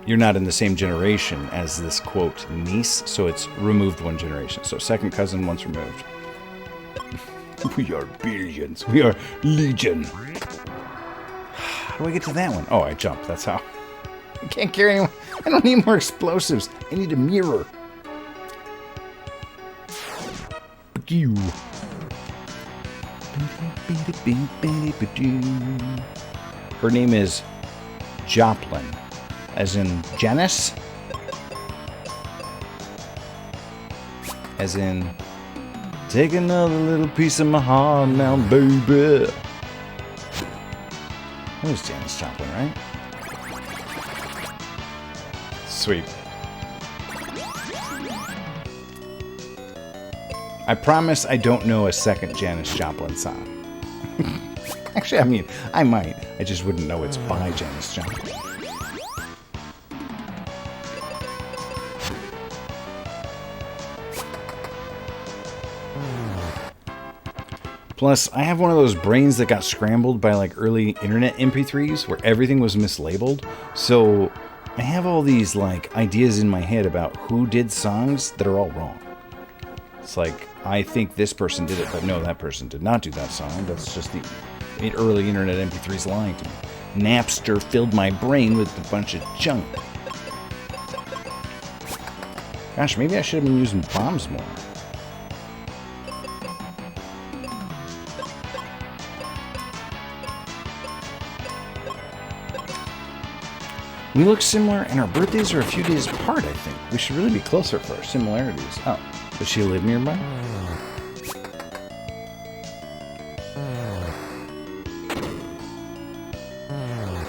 you're not in the same generation as this, quote, niece, so it's removed one generation. So second cousin once removed. We are billions. We are legion. How do I get to that one? Oh, I jumped. That's how. I can't carry anyone. I don't need more explosives. I need a mirror. Fuck you. Her name is Joplin, as in Janice, as in take another little piece of my heart now, baby. That was Janis Joplin, right? Sweet. I promise I don't know a second Janis Joplin song. Actually, I mean, I might. I just wouldn't know it's by Janis Joplin. Plus, I have one of those brains that got scrambled by like early internet MP3s where everything was mislabeled. So I have all these like ideas in my head about who did songs that are all wrong. It's like, I think this person did it, but no, that person did not do that song. That's just the early internet MP3s lying to me. Napster filled my brain with a bunch of junk. Gosh, maybe I should have been using bombs more. We look similar, and our birthdays are a few days apart, I think. We should really be closer for our similarities. Oh, does she live nearby?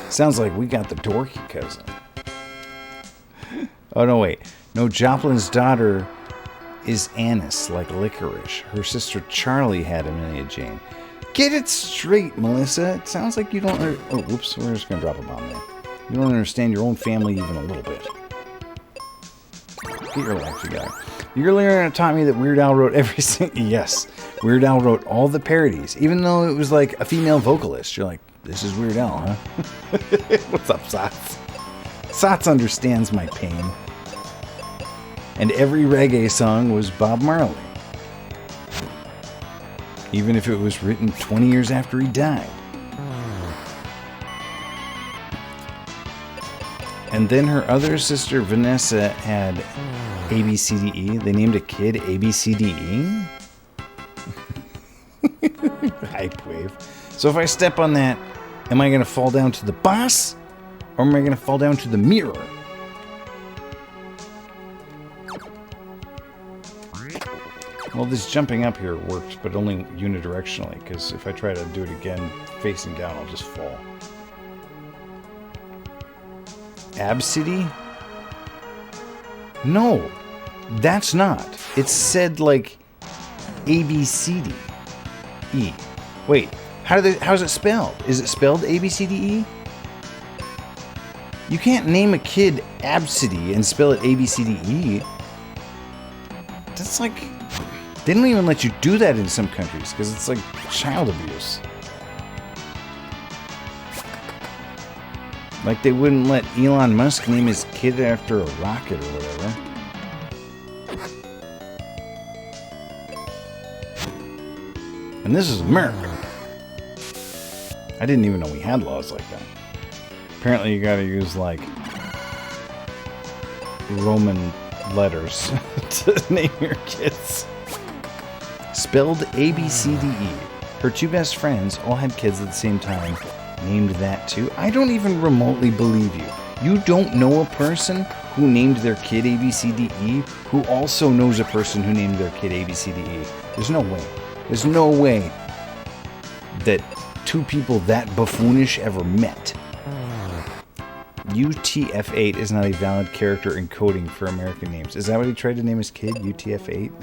Sounds like we got the dorky cousin. Oh, no, wait. No, Joplin's daughter is Annis, like licorice. Her sister Charlie had Amelia Jane. Get it straight, Melissa. It sounds like you don't... Oh, whoops. We're just going to drop a bomb there. You don't understand your own family even a little bit. Get your life together. You earlier taught me that Weird Al wrote every single... Yes, Weird Al wrote all the parodies, even though it was like a female vocalist. You're like, this is Weird Al, huh? What's up, Sots? Sots understands my pain. And every reggae song was Bob Marley. Even if it was written 20 years after he died. And then her other sister, Vanessa, had ABCDE. They named a kid ABCDE? Hype wave. So if I step on that, am I going to fall down to the boss? Or am I going to fall down to the mirror? Well, this jumping up here worked, but only unidirectionally, because if I try to do it again facing down, I'll just fall. Absidy? No, that's not. It's said like ABCD E. Wait, how's it spelled? Is it spelled ABCDE? You can't name a kid Absidy and spell it ABCDE. That's like, they don't even let you do that in some countries because it's like child abuse. Like they wouldn't let Elon Musk name his kid after a rocket or whatever. And this is America. I didn't even know we had laws like that. Apparently you gotta use like Roman letters to name your kids. Spelled ABCDE. Her two best friends all had kids at the same time. Named that too? I don't even remotely believe you. You don't know a person who named their kid ABCDE who also knows a person who named their kid ABCDE. There's no way. There's no way that two people that buffoonish ever met. UTF-8 is not a valid character encoding for American names. Is that what he tried to name his kid? UTF-8?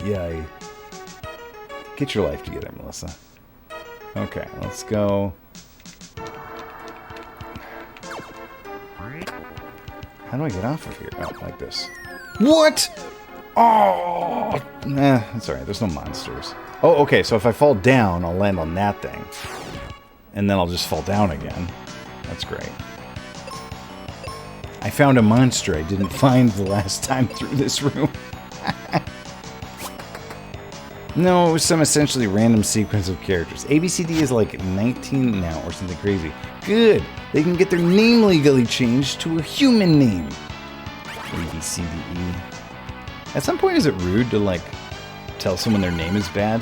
Yay. Get your life together, Melissa. Okay, let's go. How do I get off of here? Oh, like this. What? Oh! Nah, that's alright. There's no monsters. Oh, okay, so if I fall down, I'll land on that thing. And then I'll just fall down again. That's great. I found a monster I didn't find the last time through this room. No, it was some essentially random sequence of characters. ABCD is like 19 now or something crazy. Good! They can get their name legally changed to a human name. ABCDE. At some point, is it rude to, like, tell someone their name is bad?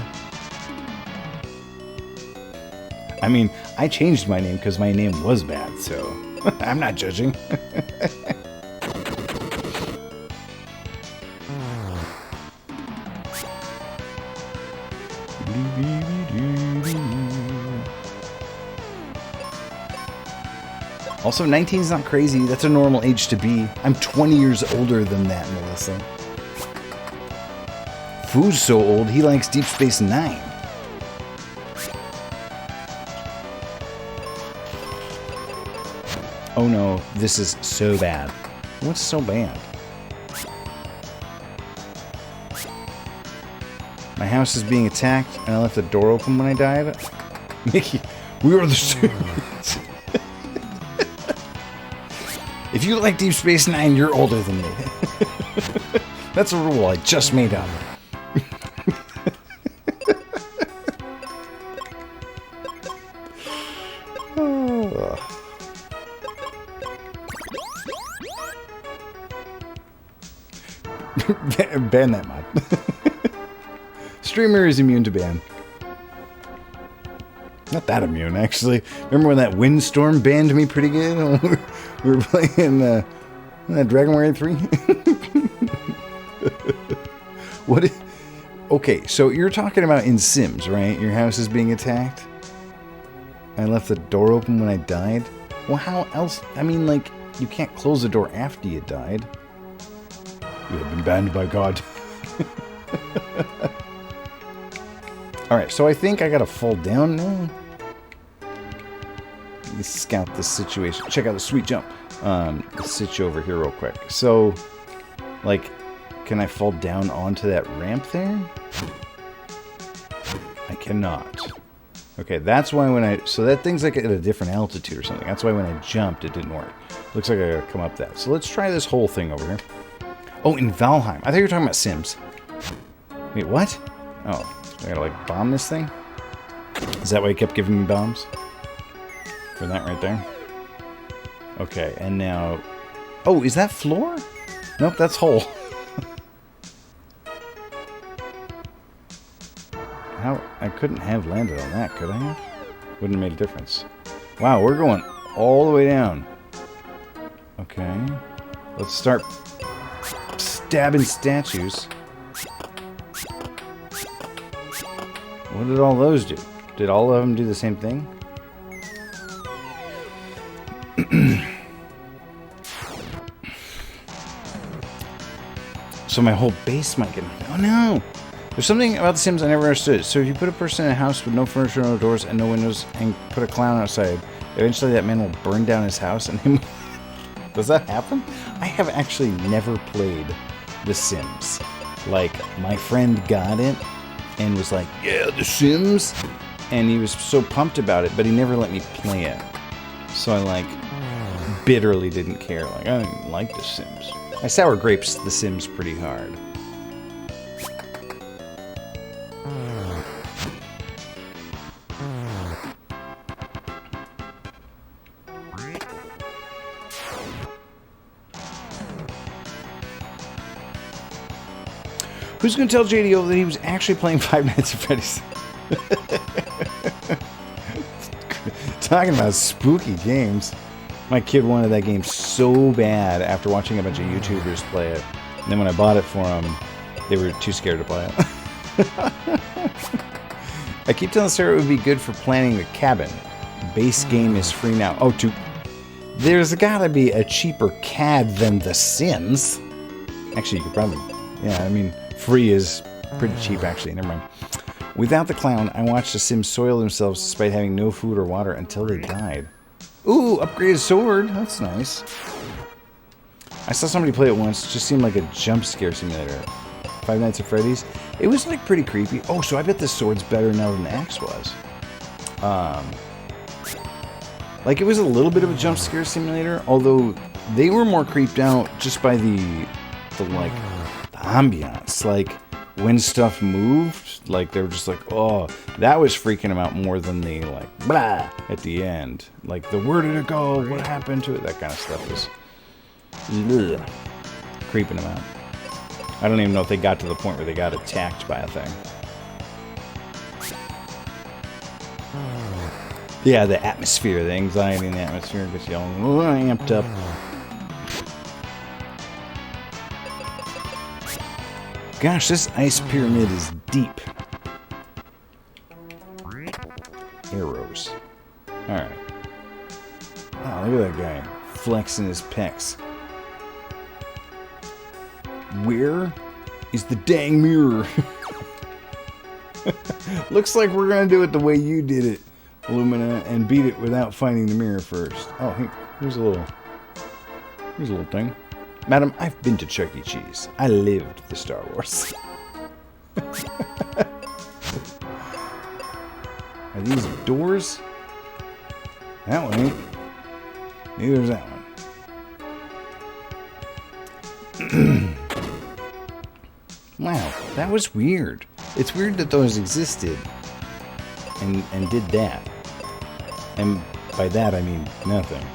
I mean, I changed my name because my name was bad, so I'm not judging. Also, 19 is not crazy. That's a normal age to be. I'm 20 years older than that, Melissa. Foo's so old, he likes Deep Space Nine. Oh no, this is so bad. What's so bad? My house is being attacked, and I left the door open when I died. Mickey, we were the students. If you like Deep Space Nine, you're older than me. That's a rule I just made up. Ban that mod. Streamer is immune to ban. Not that immune, actually. Remember when that windstorm banned me pretty good? We were playing Dragon Warrior 3? What? Okay, so you're talking about in Sims, right? Your house is being attacked? I left the door open when I died? Well, how else? I mean, like, you can't close the door after you died. You have been banned by God. Alright, so I think I gotta fall down now. Let me scout this situation. Check out the sweet jump. Let's switch over here real quick. So, like, can I fall down onto that ramp there? I cannot. Okay, that's why when I... So that thing's like at a different altitude or something. That's why when I jumped, it didn't work. Looks like I gotta come up that. So let's try this whole thing over here. Oh, in Valheim. I thought you were talking about Sims. Wait, what? Oh, I gotta, like, bomb this thing? Is that why you kept giving me bombs? For that right there? Okay, and now... Oh, is that floor? Nope, that's hole. How? I couldn't have landed on that, could I have? Wouldn't have made a difference. Wow, we're going all the way down. Okay. Let's start stabbing statues. What did all those do? Did all of them do the same thing? So my whole base might get... Oh no! There's something about The Sims I never understood. So if you put a person in a house with no furniture, no doors, and no windows, and put a clown outside, eventually that man will burn down his house and him... Does that happen? I have actually never played The Sims. Like, my friend got it and was like, yeah, The Sims! And he was so pumped about it, but he never let me play it. So I, like, bitterly didn't care. Like, I didn't like The Sims. I sour grapes The Sims pretty hard. Who's going to tell JDO that he was actually playing Five Nights at Freddy's? Talking about spooky games. My kid wanted that game so bad after watching a bunch of YouTubers play it. And then when I bought it for him, they were too scared to play it. I keep telling Sarah it would be good for planning a cabin. Base game is free now. Oh, there's gotta be a cheaper CAD than The Sims. Actually, you could probably... Yeah, I mean... Free is pretty cheap, actually. Never mind. Without the clown, I watched the Sims soil themselves despite having no food or water until they died. Ooh, upgraded sword. That's nice. I saw somebody play it once. It just seemed like a jump scare simulator. Five Nights at Freddy's. It was, like, pretty creepy. Oh, so I bet this sword's better now than the axe was. Like, it was a little bit of a jump scare simulator, although they were more creeped out just by the ambiance. Like, when stuff moved, like they were just like, oh, that was freaking them out more than the like blah at the end. Like the where did it go? What happened to it? That kind of stuff was creeping them out. I don't even know if they got to the point where they got attacked by a thing. Yeah, the atmosphere, the anxiety in the atmosphere gets you all amped up. Gosh, this ice pyramid is deep. Arrows. Alright. Oh, look at that guy. Flexing his pecs. Where is the dang mirror? Looks like we're going to do it the way you did it, Lumina, and beat it without finding the mirror first. Oh, hey, here's a little thing. Madam, I've been to Chuck E. Cheese. I lived the Star Wars. Are these doors? That one ain't. Neither's that one. Wow, that was weird. It's weird that those existed and did that. And by that I mean nothing.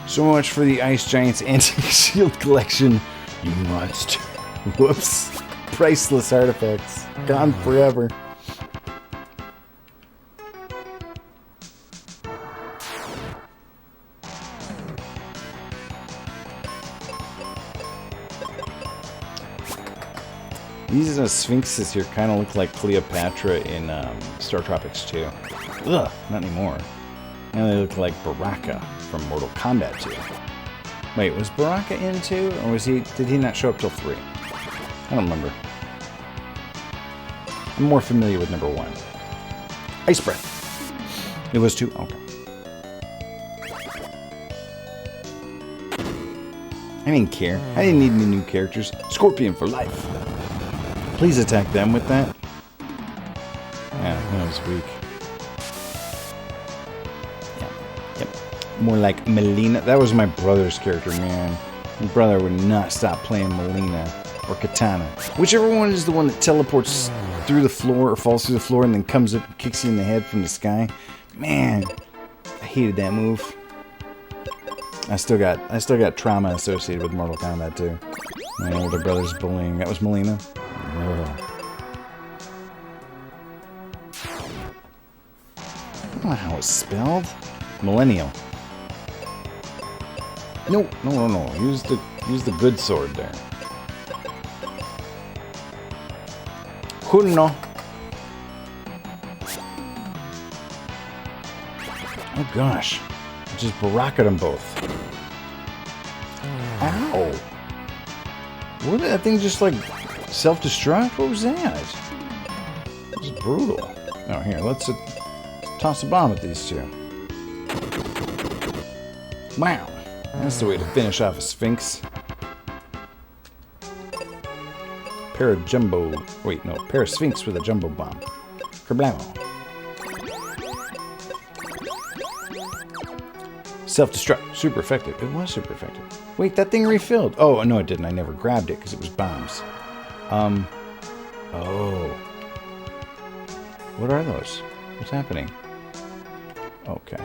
So much for the Ice Giant's Antique Shield Collection, you monster. Whoops. Priceless artifacts. Gone forever. These Sphinxes here kind of look like Cleopatra in Star Tropics 2. Ugh, not anymore. Now they look like Baraka from Mortal Kombat 2. Wait, was Baraka in 2? Or was he? Did he not show up till 3? I don't remember. I'm more familiar with number 1. Ice Breath. It was 2? Okay. I didn't care. I didn't need any new characters. Scorpion for life. Please attack them with that. Yeah, that was weak. Yep. More like Melina. That was my brother's character, man. My brother would not stop playing Melina or Katana. Whichever one is the one that teleports through the floor or falls through the floor and then comes up and kicks you in the head from the sky. Man, I hated that move. I still got trauma associated with Mortal Kombat 2. My older brother's bullying. That was Melina. I don't know how it's spelled. Millennial. No. Use the good sword there. Hunno. Oh gosh. I just barakaed them both. Ow. What did that thing just like self-destruct? What was that? It was brutal. Oh, here, let's toss a bomb at these two. Wow. That's the way to finish off a Sphinx. Pair of Sphinx with a jumbo bomb. Kerblamo. Self-destruct. Super effective. It was super effective. Wait, that thing refilled. Oh, no, it didn't. I never grabbed it because it was bombs. Oh. What are those? What's happening? Okay.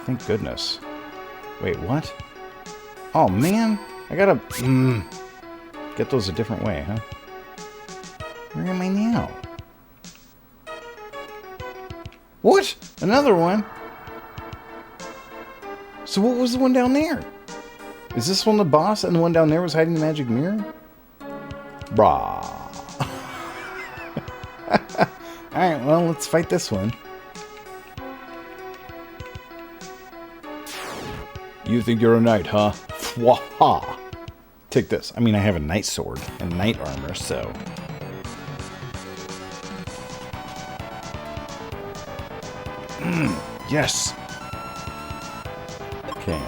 Thank goodness. Wait, what? Oh, man. I gotta get those a different way, huh? Where am I now? What? Another one? So what was the one down there? Is this one the boss and the one down there was hiding the magic mirror? Brah. Alright, well, let's fight this one. You think you're a knight, huh? Fwaha! Take this. I mean, I have a knight sword and knight armor, so... Yes! Okay.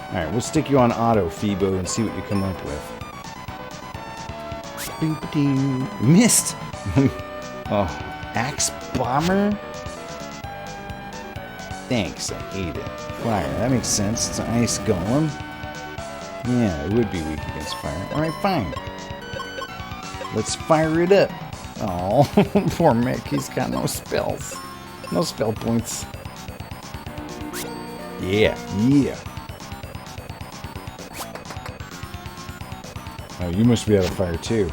Alright, we'll stick you on auto, Phoebo, and see what you come up with. Missed! Oh, Axe Bomber? Thanks, I hate it. Fire, that makes sense. It's an ice golem. Yeah, it would be weak against fire. Alright, fine. Let's fire it up. Oh, poor Mick, he's got no spells. No spell points. Yeah, yeah. Oh, you must be out of fire too.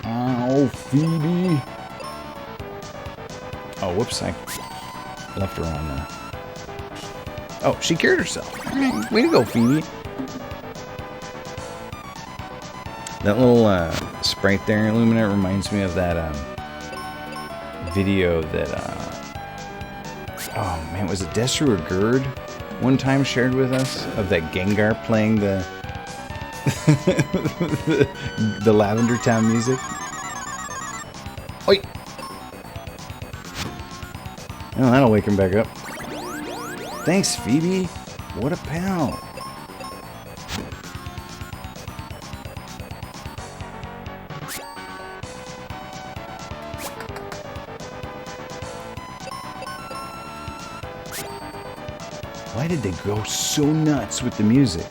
Oh, Phoebe. Oh, whoops, I left her on there. Oh, she cured herself. Way to go, Phoebe. That little sprite there, Illuminate, reminds me of that video that, oh man, was it Destru or Gerd one time shared with us of that Gengar playing the the Lavender Town music? Oi! Oh, that'll wake him back up. Thanks, Phoebe. What a pal. Why did they go so nuts with the music?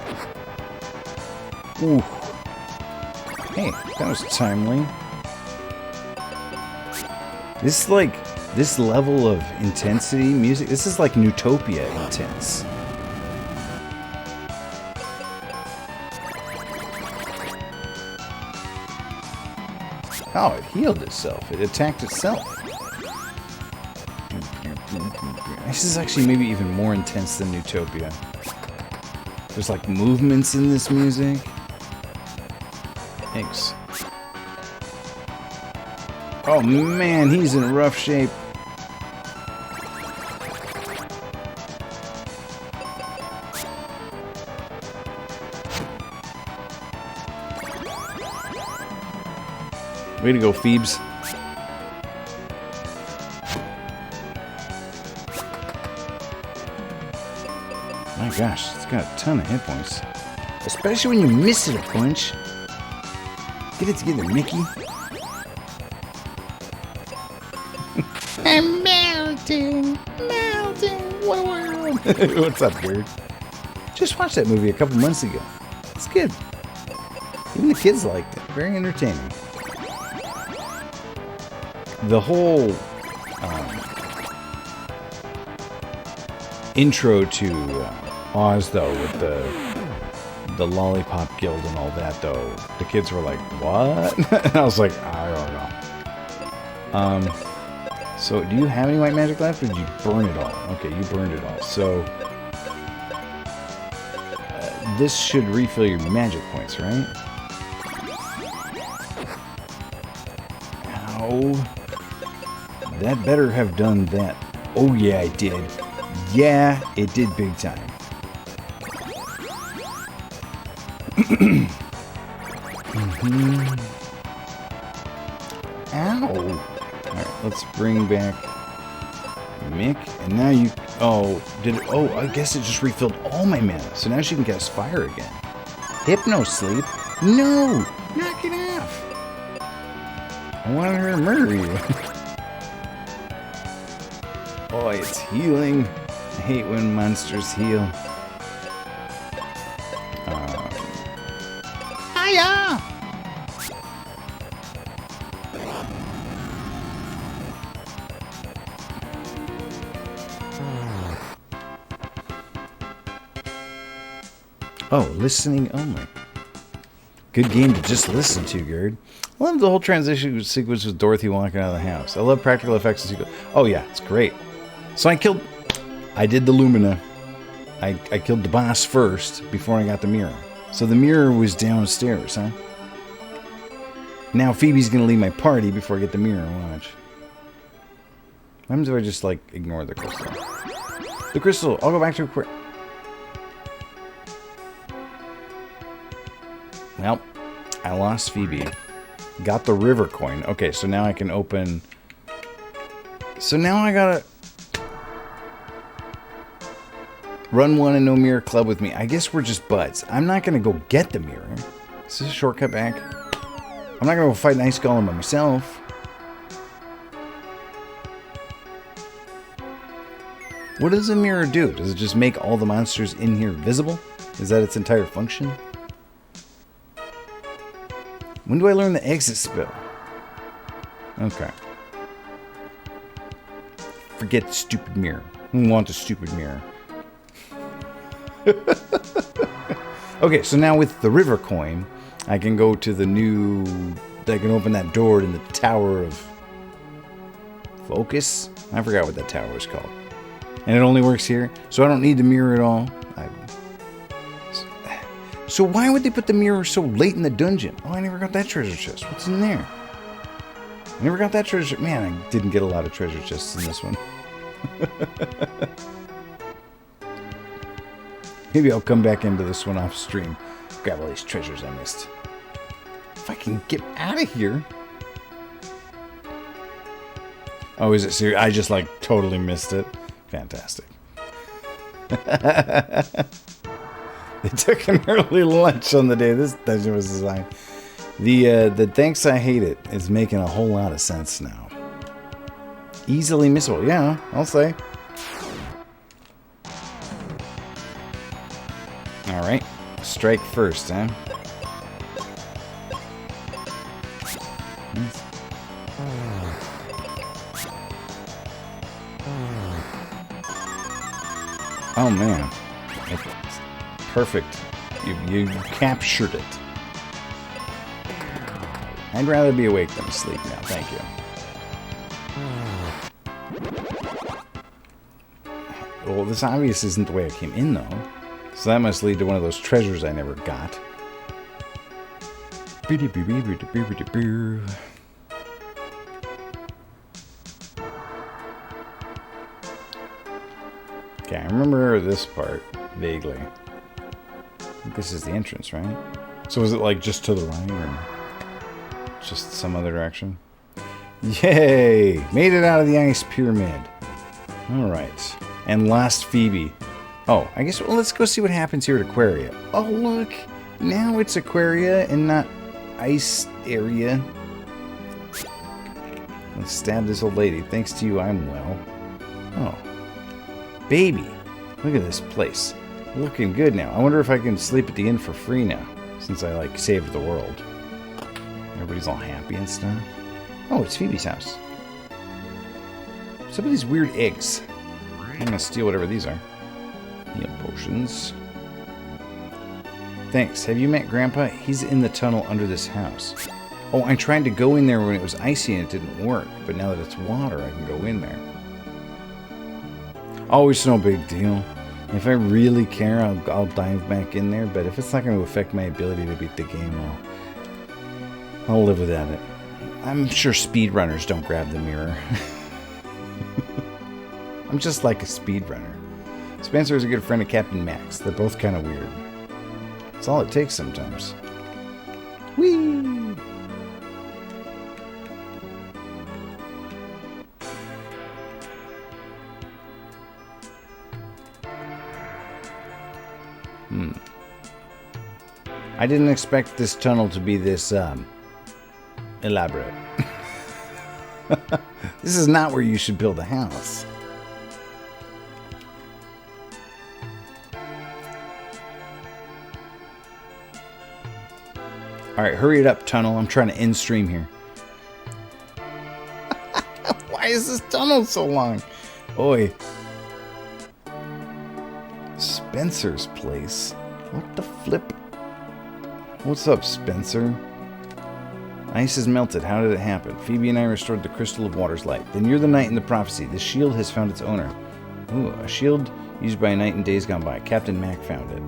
Ooh. Hey, that was timely. This, like, this level of intensity music, this is like Newtopia intense. Oh, it healed itself. It attacked itself. This is actually maybe even more intense than Newtopia. There's like movements in this music. Thanks. Oh man, he's in rough shape. Way to go, Phoebes. My gosh, it's got a ton of hit points. Especially when you miss it a bunch. Get it together, Mickey. I'm melting, melting. What's up, dude? Just watched that movie a couple months ago. It's good. Even the kids liked it. Very entertaining. The whole intro to Oz, though, with the Lollipop Guild and all that, though, the kids were like, what? And I was like, I don't know. So, do you have any white magic left, or did you burn it all? Okay, you burned it all. So, this should refill your magic points, right? Ow. That better have done that. Oh, yeah, it did. Yeah, it did big time. Ow. Alright, let's bring back Mick. And now you... Oh, did it... Oh, I guess it just refilled all my mana. So now she can cast fire again. Hypno Sleep? No! Knock it off! I wanted her to murder you. Oh, it's healing. I hate when monsters heal. Hiya! Oh, listening only. Good game to just listen to, Gerd. I love the whole transition sequence with Dorothy walking out of the house. I love practical effects and sequence. Oh yeah, it's great. So I did the Lumina. I killed the boss first before I got the mirror. So the mirror was downstairs, huh? Now Phoebe's gonna leave my party before I get the mirror. Watch. What happens if I just, like, ignore the crystal? The crystal! I'll go back to it quick. Well, I lost Phoebe. Got the river coin. Okay, so now I can open... So now I gotta... Run one and no mirror club with me. I guess we're just buds. I'm not gonna go get the mirror. Is this a shortcut back? I'm not gonna go fight an ice golem by myself. What does a mirror do? Does it just make all the monsters in here visible? Is that its entire function? When do I learn the exit spell? Okay. Forget the stupid mirror. Who wants a stupid mirror? Okay, so now with the river coin, I can go to the new... I can open that door in the Tower of Focus? I forgot what that tower is called. And it only works here, so I don't need the mirror at all. So why would they put the mirror so late in the dungeon? Oh, I never got that treasure chest. What's in there? I never got that treasure... Man, I didn't get a lot of treasure chests in this one. Maybe I'll come back into this one off stream. Grab all these treasures I missed. If I can get out of here. Oh, is it serious? I just like totally missed it. Fantastic. They took an early lunch on the day this dungeon was designed. The thanks I hate it is making a whole lot of sense now. Easily missable. Yeah, I'll say. Alright. Strike first, huh? Oh man. It's perfect. You captured it. I'd rather be awake than asleep now. Thank you. Well, this obviously isn't the way I came in, though. So that must lead to one of those treasures I never got. Okay, I remember this part vaguely. I think this is the entrance, right? So is it like just to the right or just some other direction? Yay! Made it out of the ice pyramid. Alright. And lost Phoebe. Oh, I guess, well, let's go see what happens here at Aquaria. Oh, look! Now it's Aquaria and not ice area. Let's stab this old lady. Thanks to you, I'm well. Oh. Baby. Look at this place. Looking good now. I wonder if I can sleep at the inn for free now. Since I, like, saved the world. Everybody's all happy and stuff. Oh, it's Phoebe's house. Some of these weird eggs. I'm gonna steal whatever these are. Heal potions. Thanks. Have you met Grandpa? He's in the tunnel under this house. Oh, I tried to go in there when it was icy and it didn't work. But now that it's water, I can go in there. Oh, it's no big deal. If I really care, I'll dive back in there. But if it's not going to affect my ability to beat the game, I'll live without it. I'm sure speedrunners don't grab the mirror. I'm just like a speedrunner. Spencer is a good friend of Captain Max. They're both kind of weird. That's all it takes sometimes. Whee! I didn't expect this tunnel to be this elaborate. This is not where you should build a house. Alright, hurry it up, tunnel. I'm trying to end stream here. Why is this tunnel so long? Oi. Spencer's place? What the flip? What's up, Spencer? Ice has melted. How did it happen? Phoebe and I restored the crystal of water's light. Then you're the knight in the prophecy. The shield has found its owner. Ooh, a shield used by a knight in days gone by. Captain Mac found it.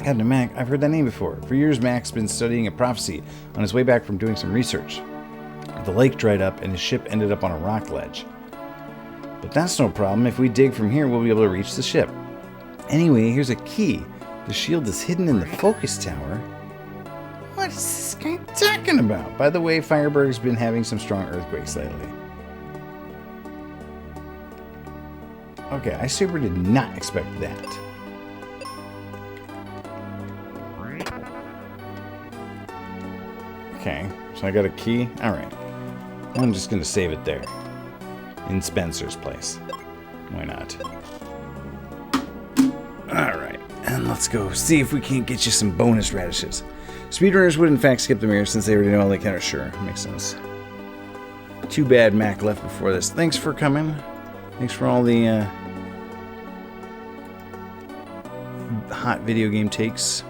Captain Mac? I've heard that name before. For years, Mac's been studying a prophecy on his way back from doing some research. The lake dried up and his ship ended up on a rock ledge. But that's no problem. If we dig from here, we'll be able to reach the ship. Anyway, here's a key. The shield is hidden in the focus tower. What is this guy talking about? By the way, Fireberg's been having some strong earthquakes lately. Okay, I super did not expect that. Okay, so I got a key. Alright. I'm just going to save it there. In Spencer's place. Why not? Alright, and let's go see if we can't get you some bonus radishes. Speedrunners would in fact skip the mirror since they already know all they can. Sure, makes sense. Too bad Mac left before this. Thanks for coming. Thanks for all the hot video game takes.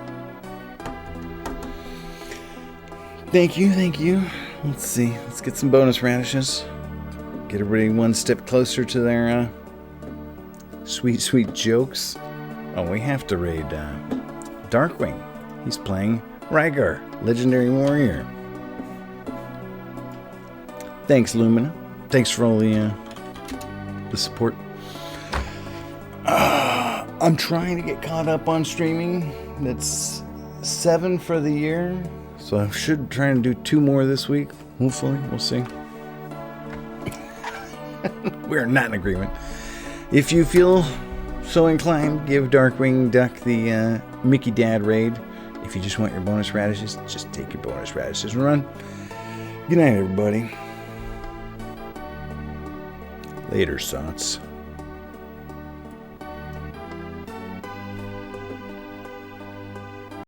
Thank you, thank you. Let's see. Let's get some bonus radishes. Get everybody one step closer to their sweet, sweet jokes. Oh, we have to raid Darkwing. He's playing Rygar, Legendary Warrior. Thanks, Lumina. Thanks for all the support. I'm trying to get caught up on streaming. That's 7 for the year. So I should try and do 2 more this week. Hopefully, we'll see. We're not in agreement. If you feel so inclined, give Darkwing Duck the Mickey Dad raid. If you just want your bonus radishes, just take your bonus radishes and run. Good night, everybody. Later, sots.